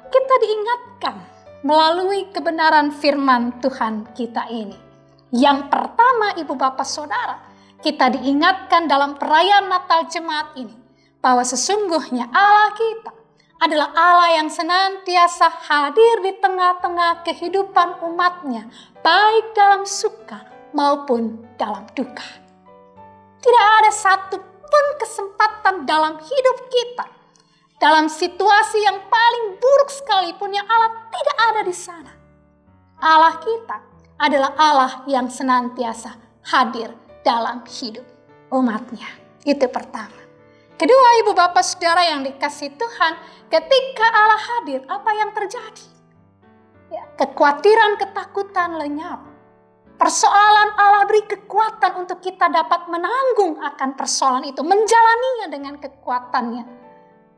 Speaker 2: kita diingatkan melalui kebenaran firman Tuhan kita ini. Yang pertama Ibu Bapak Saudara, kita diingatkan dalam perayaan Natal Jemaat ini bahwa sesungguhnya Allah kita adalah Allah yang senantiasa hadir di tengah-tengah kehidupan umatnya, baik dalam suka maupun dalam duka. Tidak ada satupun kesempatan dalam hidup kita, dalam situasi yang paling buruk sekalipun yang Allah tidak ada di sana. Allah kita adalah Allah yang senantiasa hadir dalam hidup umatnya. Itu pertama. Kedua, Ibu Bapak Saudara yang dikasihi Tuhan, ketika Allah hadir, apa yang terjadi? Ya, kekhawatiran, ketakutan lenyap. Persoalan Allah beri kekuatan untuk kita dapat menanggung akan persoalan itu, menjalaninya dengan kekuatannya.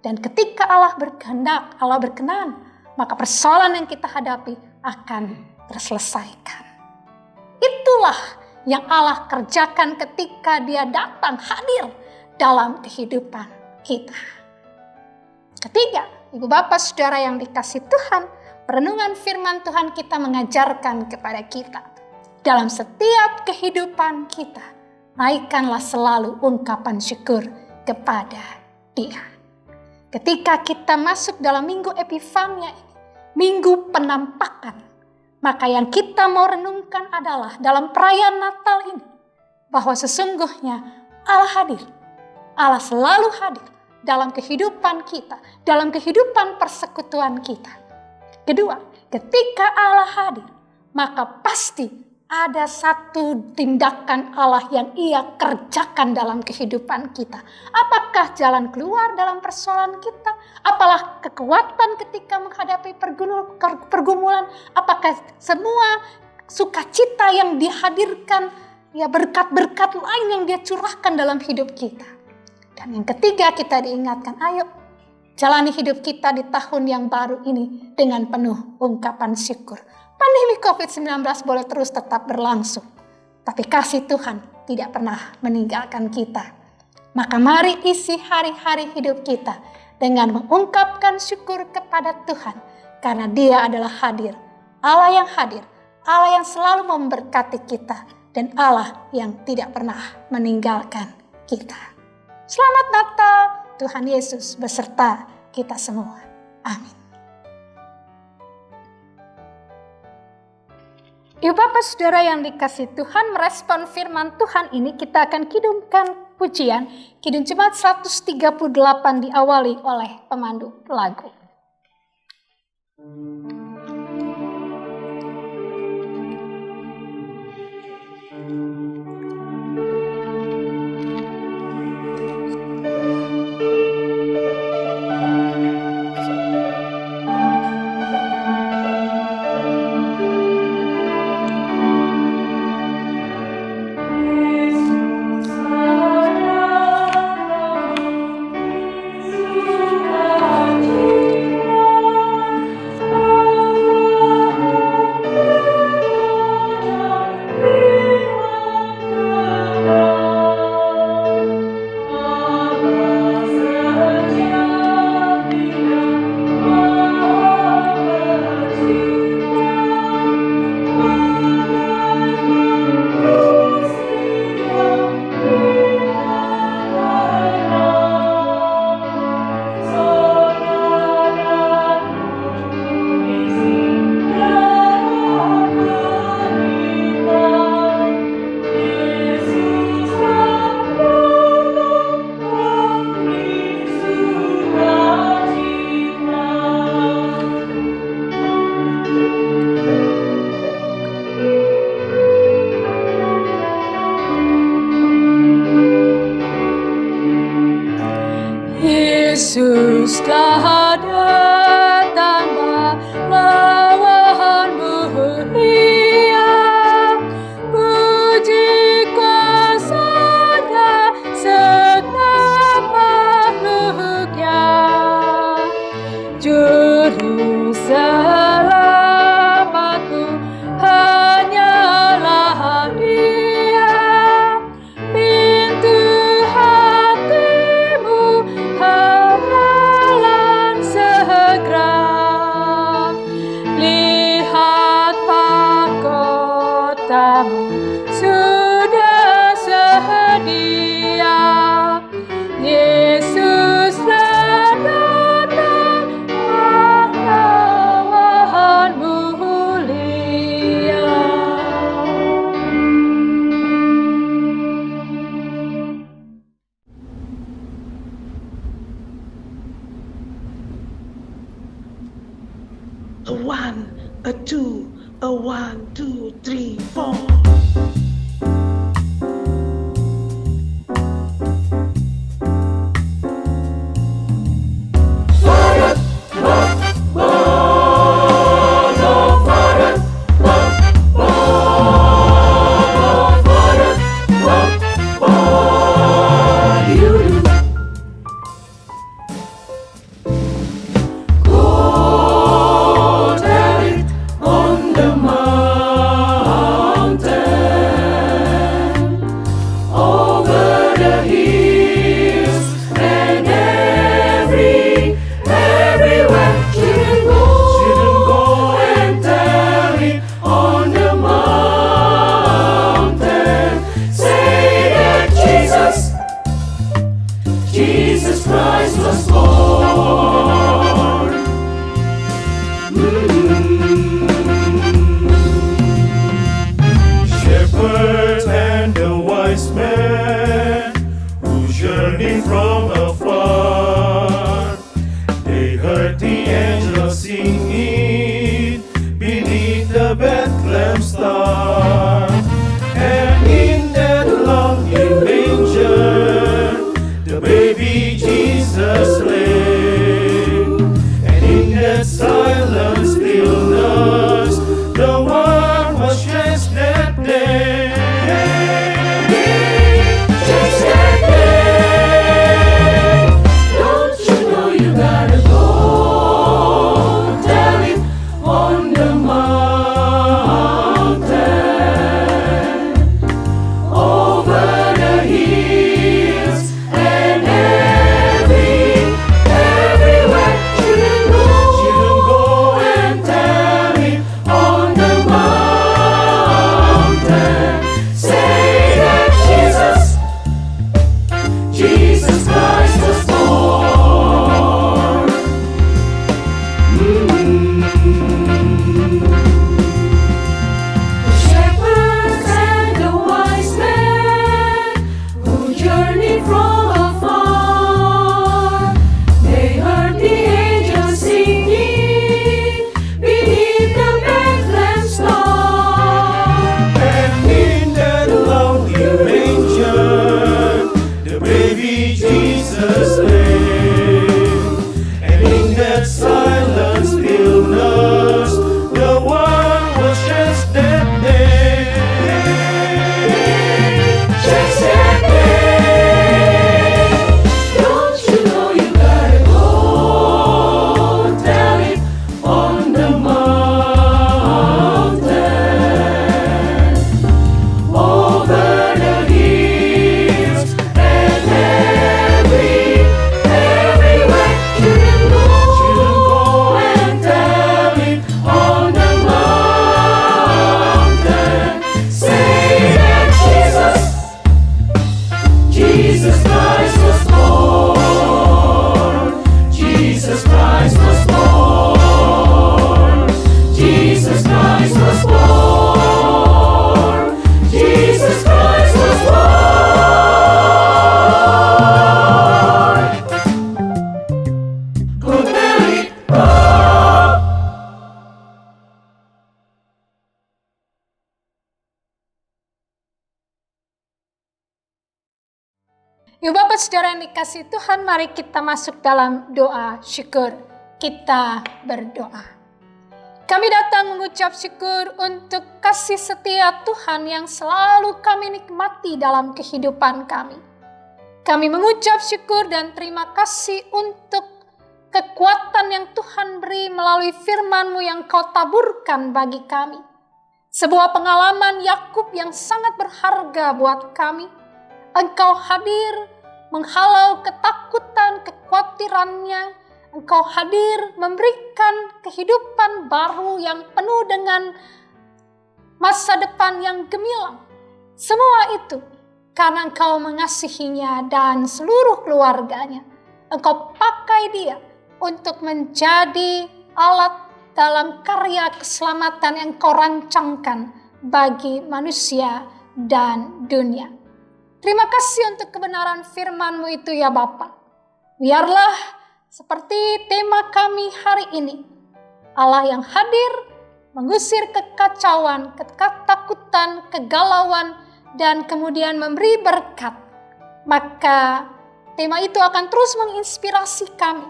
Speaker 2: Dan ketika Allah berkehendak, Allah berkenan, maka persoalan yang kita hadapi akan terselesaikan. Itulah yang Allah kerjakan ketika Dia datang hadir dalam kehidupan kita. Ketiga, Ibu Bapak Saudara yang dikasihi Tuhan, perenungan firman Tuhan kita mengajarkan kepada kita, dalam setiap kehidupan kita, naikkanlah selalu ungkapan syukur kepada Dia. Ketika kita masuk dalam Minggu Epifania ini, Minggu Penampakan, maka yang kita mau renungkan adalah dalam perayaan Natal ini, bahwa sesungguhnya Allah hadir. Allah selalu hadir dalam kehidupan kita, dalam kehidupan persekutuan kita. Kedua, ketika Allah hadir, maka pasti ada satu tindakan Allah yang Ia kerjakan dalam kehidupan kita. Apakah jalan keluar dalam persoalan kita? Apalah kekuatan ketika menghadapi pergumulan? Apakah semua sukacita yang dihadirkan, ya berkat-berkat lain yang Dia curahkan dalam hidup kita? Dan yang ketiga, kita diingatkan, ayo jalani hidup kita di tahun yang baru ini dengan penuh ungkapan syukur. Pandemi COVID-19 boleh terus tetap berlangsung, tapi kasih Tuhan tidak pernah meninggalkan kita. Maka mari isi hari-hari hidup kita dengan mengungkapkan syukur kepada Tuhan, karena Dia adalah hadir, Allah yang hadir, Allah yang selalu memberkati kita, dan Allah yang tidak pernah meninggalkan kita. Selamat Natal, Tuhan Yesus beserta kita semua. Amin. Ibu Bapak Saudara yang dikasihi Tuhan, merespon firman Tuhan ini kita akan kidungkan pujian Kidung Jemaat 138 diawali oleh pemandu lagu. Yesus telah datang melawan mulia, puji kuasa-Nya segenap makhluk-Nya. Juru selamatku hanyalah Dia, pintu hatimu halang segera. Lihat mahkotamu sudah sedia, Yesus telah datang pahlawan mulia.
Speaker 11: A 1, a 2, a 1, 2, 3, 4.
Speaker 3: On the mountain, over the hills, and everywhere. Children go and tell it on the mountain. Say that Jesus Christ was born.
Speaker 8: Shepherds and the wise men who journeyed from afar, they heard the angels singing beneath the Bethlehem star. And in that lovely manger, the baby Jesus lay. And in that silent stillness, the one was just that day.
Speaker 3: Just that day, no
Speaker 2: Ibu Bapak Saudara yang dikasihi Tuhan, mari kita masuk dalam doa syukur. Kita berdoa. Kami datang mengucap syukur untuk kasih setia Tuhan yang selalu kami nikmati dalam kehidupan kami. Kami mengucap syukur dan terima kasih untuk kekuatan yang Tuhan beri melalui firman-Mu yang Kau taburkan bagi kami. Sebuah pengalaman Yakub yang sangat berharga buat kami. Engkau hadir menghalau ketakutan, kekhawatirannya. Engkau hadir memberikan kehidupan baru yang penuh dengan masa depan yang gemilang. Semua itu karena Engkau mengasihinya dan seluruh keluarganya. Engkau pakai dia untuk menjadi alat dalam karya keselamatan yang Kau rancangkan bagi manusia dan dunia. Terima kasih untuk kebenaran firman-Mu itu ya Bapa. Biarlah seperti tema kami hari ini, Allah yang hadir mengusir kekacauan, ketakutan, kegalauan, dan kemudian memberi berkat. Maka tema itu akan terus menginspirasi kami,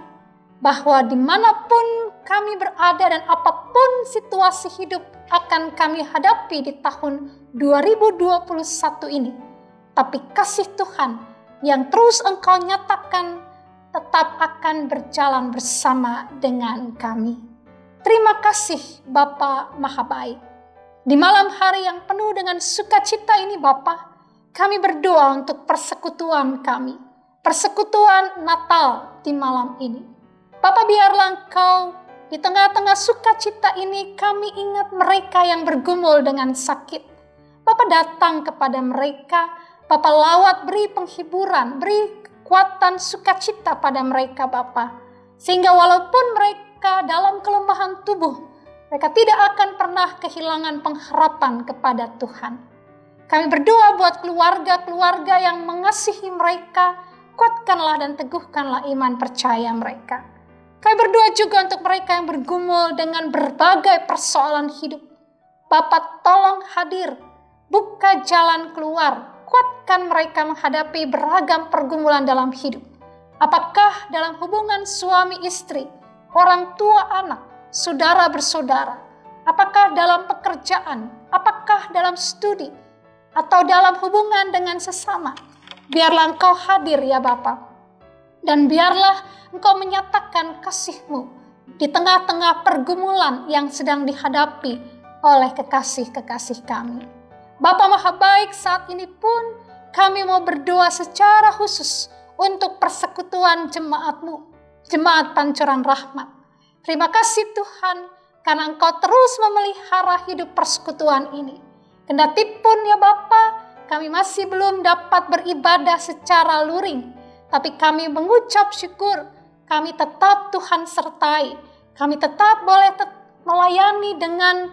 Speaker 2: bahwa dimanapun kami berada dan apapun situasi hidup akan kami hadapi di tahun 2021 ini, tapi kasih Tuhan yang terus Engkau nyatakan tetap akan berjalan bersama dengan kami. Terima kasih Bapa Maha Baik. Di malam hari yang penuh dengan sukacita ini Bapa, kami berdoa untuk persekutuan kami, persekutuan Natal di malam ini. Bapa, biarlah Engkau di tengah-tengah sukacita ini kami ingat mereka yang bergumul dengan sakit. Bapa, datang kepada mereka, Bapa lawat, beri penghiburan, beri kekuatan sukacita pada mereka Bapa. Sehingga walaupun mereka dalam kelemahan tubuh, mereka tidak akan pernah kehilangan pengharapan kepada Tuhan. Kami berdoa buat keluarga-keluarga yang mengasihi mereka, kuatkanlah dan teguhkanlah iman percaya mereka. Kami berdoa juga untuk mereka yang bergumul dengan berbagai persoalan hidup. Bapa, tolong hadir, buka jalan keluar, kuatkan mereka menghadapi beragam pergumulan dalam hidup. Apakah dalam hubungan suami istri, orang tua anak, saudara bersaudara, apakah dalam pekerjaan, apakah dalam studi, atau dalam hubungan dengan sesama. Biarlah Engkau hadir ya Bapa, dan biarlah Engkau menyatakan kasih-Mu di tengah-tengah pergumulan yang sedang dihadapi oleh kekasih-kekasih kami. Bapa Maha Baik, saat ini pun kami mau berdoa secara khusus untuk persekutuan jemaat-Mu, Jemaat Pancuran Rahmat. Terima kasih Tuhan, karena Engkau terus memelihara hidup persekutuan ini. Kendati pun ya Bapa, kami masih belum dapat beribadah secara luring, tapi kami mengucap syukur, kami tetap Tuhan sertai, kami tetap boleh melayani dengan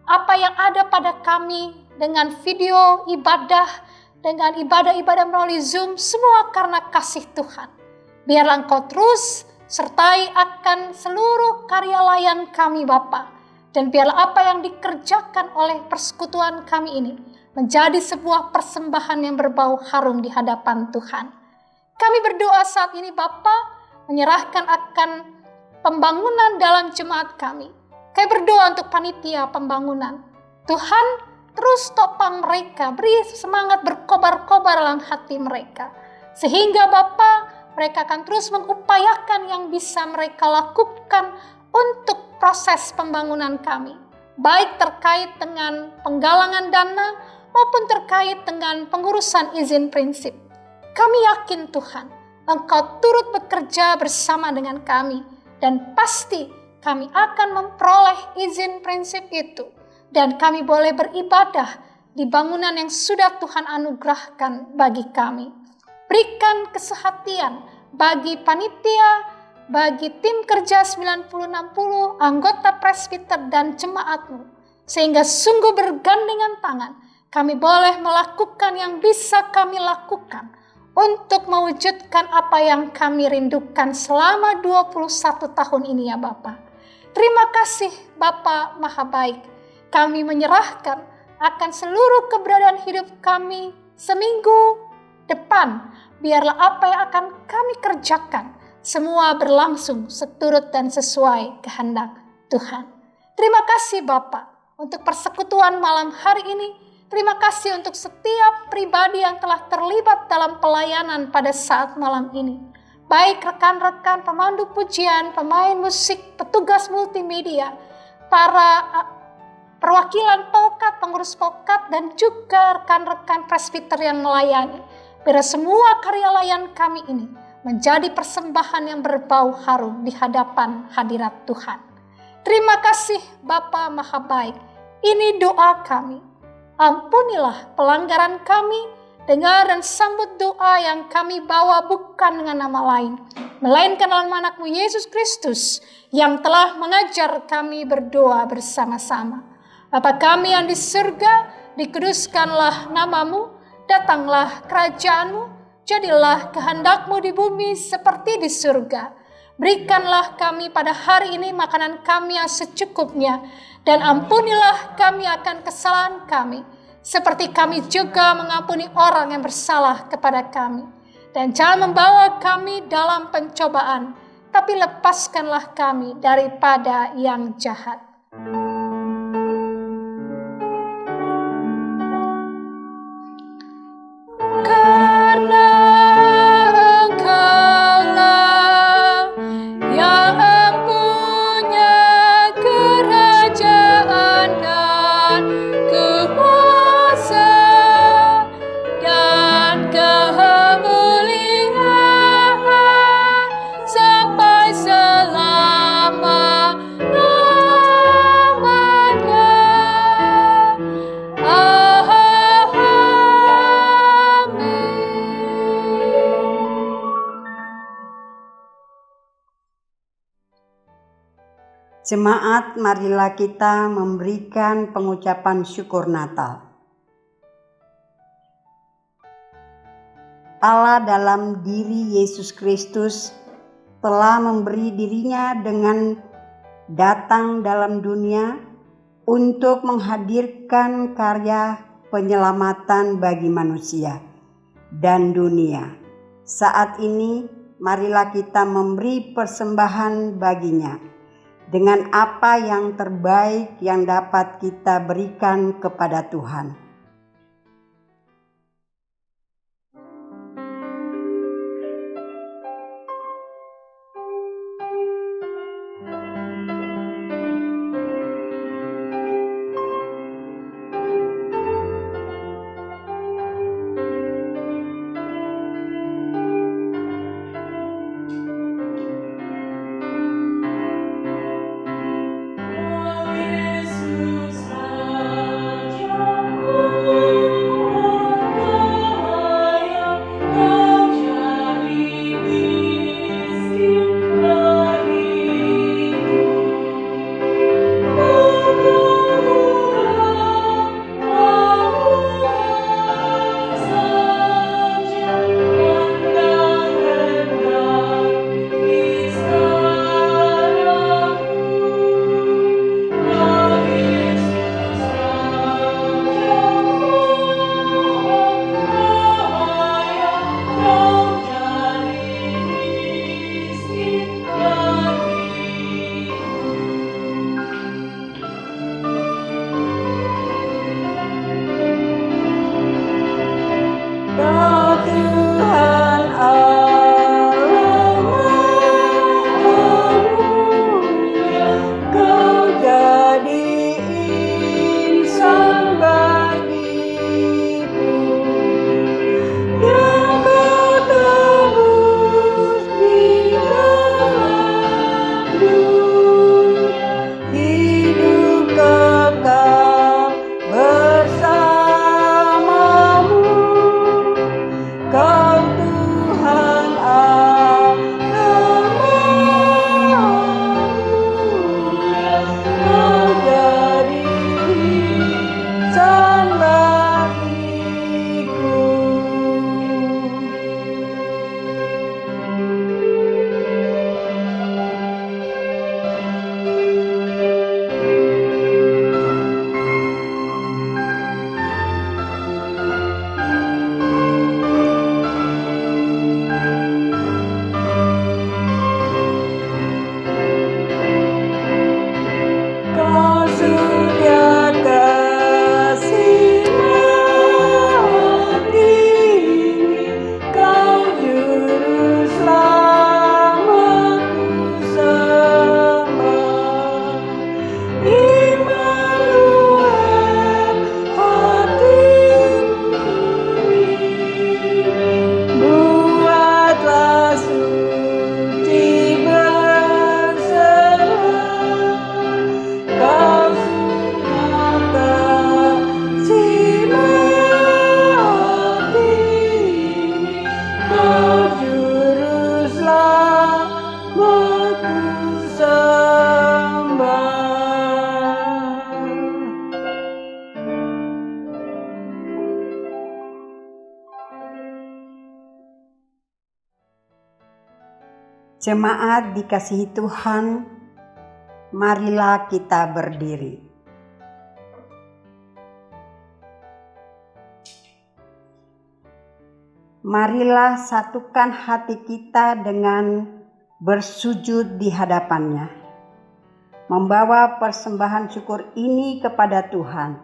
Speaker 2: apa yang ada pada kami, dengan video ibadah, dengan ibadah-ibadah melalui Zoom, semua karena kasih Tuhan. Biarlah Engkau terus sertai akan seluruh karya layan kami Bapa, dan biarlah apa yang dikerjakan oleh persekutuan kami ini menjadi sebuah persembahan yang berbau harum di hadapan Tuhan. Kami berdoa saat ini Bapa, menyerahkan akan pembangunan dalam jemaat kami. Kami berdoa untuk panitia pembangunan. Tuhan, terus topang mereka, beri semangat berkobar-kobar dalam hati mereka. Sehingga Bapa, mereka akan terus mengupayakan yang bisa mereka lakukan untuk proses pembangunan kami. Baik terkait dengan penggalangan dana maupun terkait dengan pengurusan izin prinsip. Kami yakin Tuhan, Engkau turut bekerja bersama dengan kami. Dan pasti kami akan memperoleh izin prinsip itu. Dan kami boleh beribadah di bangunan yang sudah Tuhan anugerahkan bagi kami. Berikan kesehatan bagi panitia, bagi tim kerja 9060, anggota presbiter dan jemaat-Mu. Sehingga sungguh bergandengan tangan, kami boleh melakukan yang bisa kami lakukan untuk mewujudkan apa yang kami rindukan selama 21 tahun ini ya Bapa. Terima kasih Bapa Maha Baik. Kami menyerahkan akan seluruh keberadaan hidup kami seminggu depan. biarlah apa yang akan kami kerjakan semua berlangsung seturut dan sesuai kehendak Tuhan. Terima kasih Bapa untuk persekutuan malam hari ini. Terima kasih untuk setiap pribadi yang telah terlibat dalam pelayanan pada saat malam ini. Baik rekan-rekan pemandu pujian, pemain musik, petugas multimedia, para perwakilan Pelkat, pengurus Pelkat, dan juga rekan-rekan presbiter yang melayani. Biar semua karya layan kami ini menjadi persembahan yang berbau harum di hadapan hadirat Tuhan. Terima kasih Bapa Maha Baik. Ini doa kami. Ampunilah pelanggaran kami, dengar dan sambut doa yang kami bawa bukan dengan nama lain, melainkan dalam anakmu Yesus Kristus yang telah mengajar kami berdoa bersama-sama. Bapa kami yang di surga, dikuduskanlah namamu, datanglah kerajaanmu, jadilah kehendakmu di bumi seperti di surga. Berikanlah kami pada hari ini makanan kami yang secukupnya, dan ampunilah kami akan kesalahan kami, seperti kami juga mengampuni orang yang bersalah kepada kami. Dan jangan membawa kami dalam pencobaan, tapi lepaskanlah kami daripada yang jahat. Karena Engkaulah yang mempunyai kerajaan dan kuasa dan kemuliaan sampai selama-lamanya.
Speaker 12: Jemaat, marilah kita memberikan pengucapan syukur Natal. Allah dalam diri Yesus Kristus telah memberi dirinya dengan datang dalam dunia untuk menghadirkan karya penyelamatan bagi manusia dan dunia. Saat ini, marilah kita memberi persembahan baginya dengan apa yang terbaik yang dapat kita berikan kepada Tuhan.
Speaker 3: Yesus Rajaku.
Speaker 12: Jemaat dikasihi Tuhan, marilah kita berdiri. Marilah satukan hati kita dengan bersujud di hadapannya, membawa persembahan syukur ini kepada Tuhan.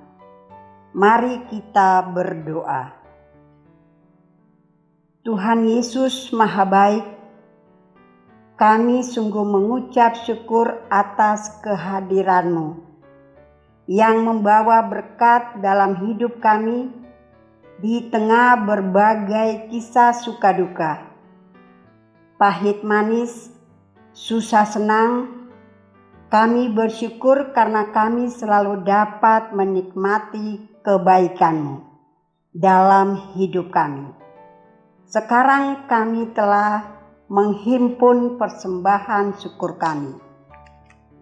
Speaker 12: Mari kita berdoa. Tuhan Yesus Maha Baik, kami sungguh mengucap syukur atas kehadiran-Mu yang membawa berkat dalam hidup kami di tengah berbagai kisah suka duka, pahit manis, susah senang. Kami bersyukur karena kami selalu dapat menikmati kebaikan-Mu dalam hidup kami. Sekarang kami telah menghimpun persembahan syukur kami.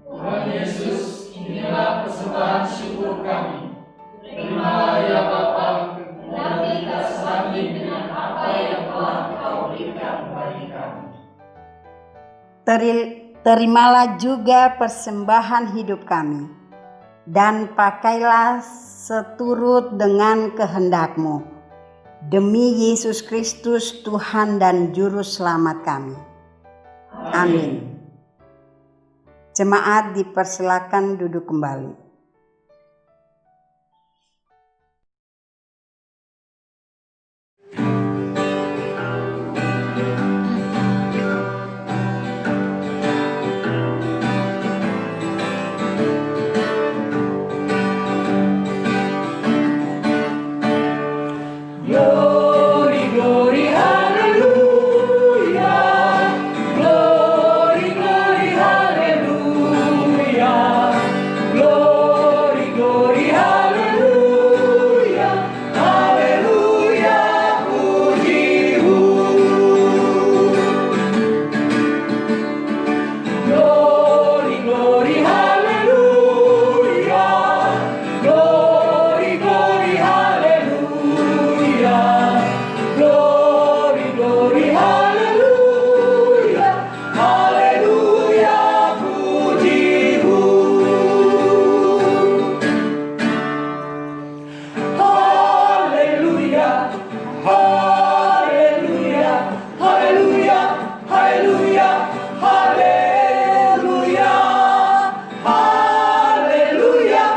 Speaker 3: Tuhan Yesus, inilah persembahan syukur kami. Terimalah ya Bapa, dan kita sebanding dengan apa yang telah Kau berikan bagi kami.
Speaker 12: Terimalah juga persembahan hidup kami, dan pakailah seturut dengan kehendak-Mu. Demi Yesus Kristus Tuhan dan Juru Selamat kami. Amin. Jemaat dipersilakan duduk kembali.
Speaker 3: Glory, glory, hallelujah. Glory, glory, hallelujah. Glory, glory, hallelujah. Hallelujah, puji-Mu. Glory, glory, hallelujah. Glory, glory, hallelujah. Glory, glory, hallelujah. Hallelujah, puji-Mu. Hallelujah, hallelujah, hallelujah, hallelujah, hallelujah, hallelujah,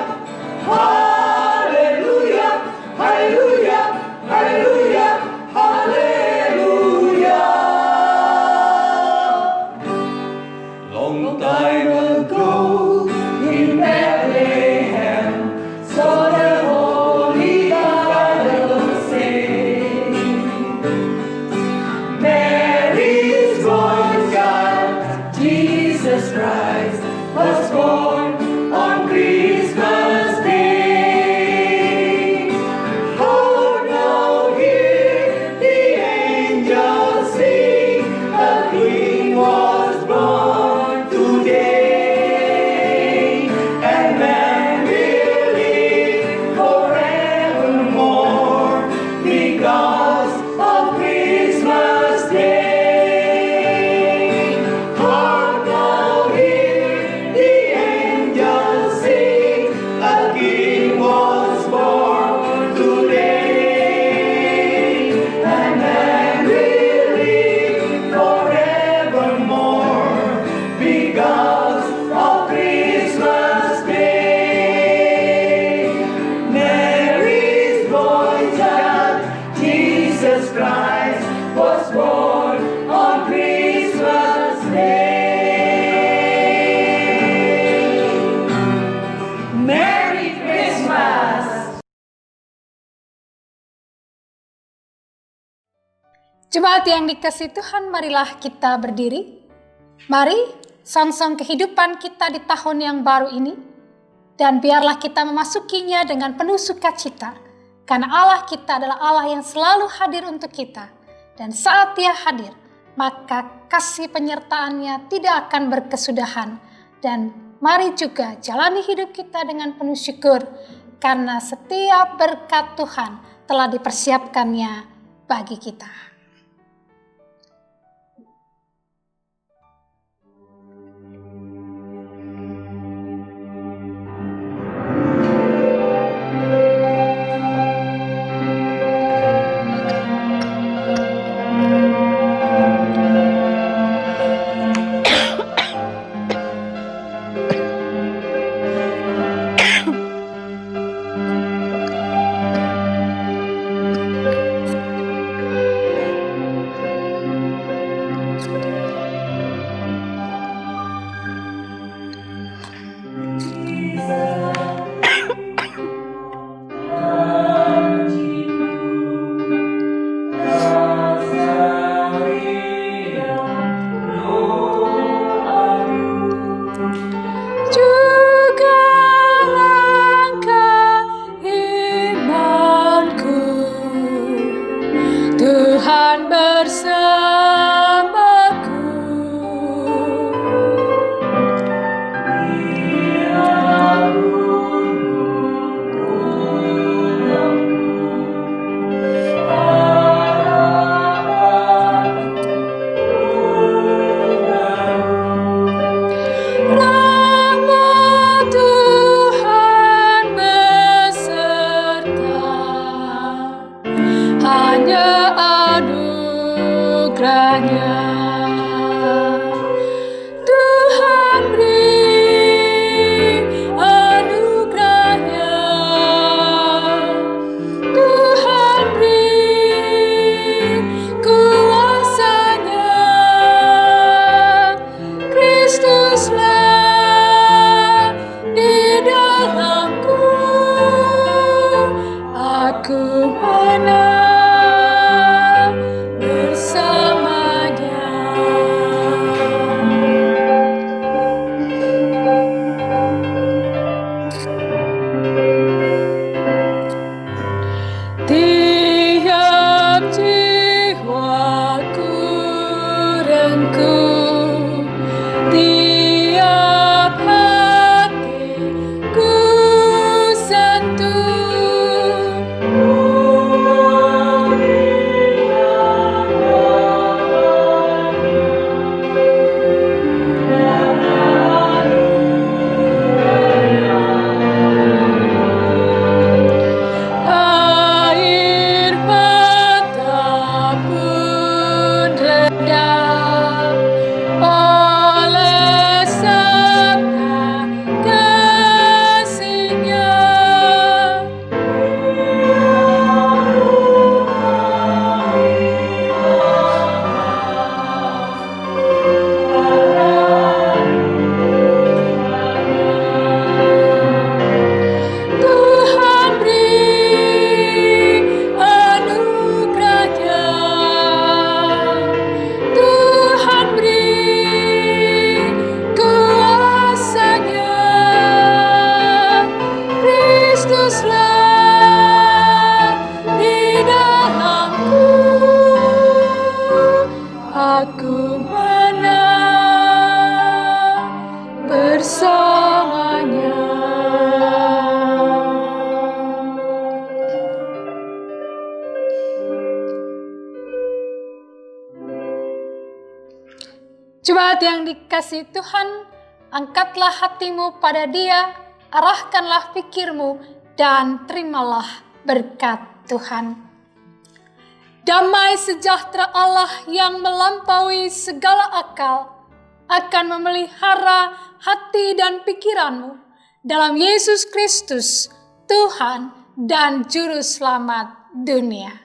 Speaker 3: hallelujah, hallelujah, hallelujah, hallelujah. Long time ago in Bethlehem, saw the holy child sing. Mary's boy child, Jesus Christ, was born on Christmas Day. Oh, now hear the angels sing, a King was born today, and man will live forevermore because of Christmas Day. Oh, now hear the angels sing, a King was born today, and man will live forevermore because of Christmas Day. Mary's boy child, Jesus Christ, was born on Christmas Day. Merry Christmas!
Speaker 2: Jemaat yang dikasihi Tuhan, marilah kita berdiri. Mari song-song kehidupan kita di tahun yang baru ini, dan biarlah kita memasukinya dengan penuh sukacita, karena Allah kita adalah Allah yang selalu hadir untuk kita, dan saat Dia hadir, maka kasih penyertaannya tidak akan berkesudahan. Dan mari juga jalani hidup kita dengan penuh syukur, karena setiap berkat Tuhan telah dipersiapkannya bagi kita. bersamaku. Rahmat Tuhan beserta, hanya anugerahnya. Tuhan beri anugerahnya, Tuhan beri kuasanya. Kristuslah di dalamku, aku menang bersamanya. Tiap jiwaku rengkuh, tiap hatiku sentuh. Air mata pun redam oleh sabda kasih-Nya. Tuhan beri anugerahnya, Tuhan beri kuasanya. Kristuslah di dalamku, aku menang bersamanya. Jemaat yang dikasihi Tuhan, angkatlah hatimu pada Dia, arahkanlah pikirmu, dan terimalah berkat Tuhan. Damai sejahtera Allah yang melampaui segala akal akan memelihara hati dan pikiranmu dalam Yesus Kristus, Tuhan dan Juru Selamat dunia.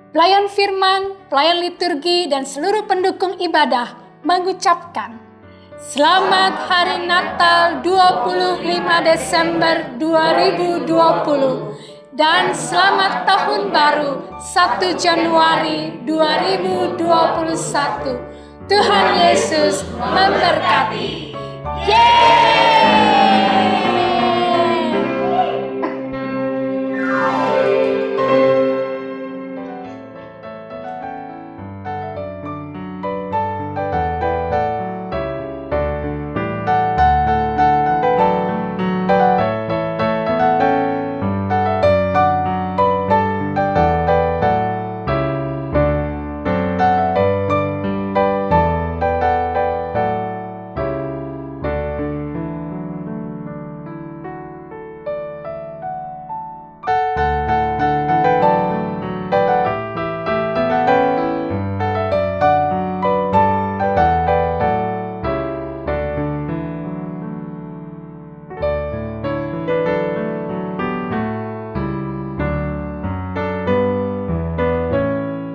Speaker 2: Pelayan firman, pelayan liturgi, dan seluruh pendukung ibadah mengucapkan Selamat Hari Natal 25 Desember 2020 dan Selamat Tahun Baru 1 Januari 2021. Tuhan Yesus memberkati. Yeay!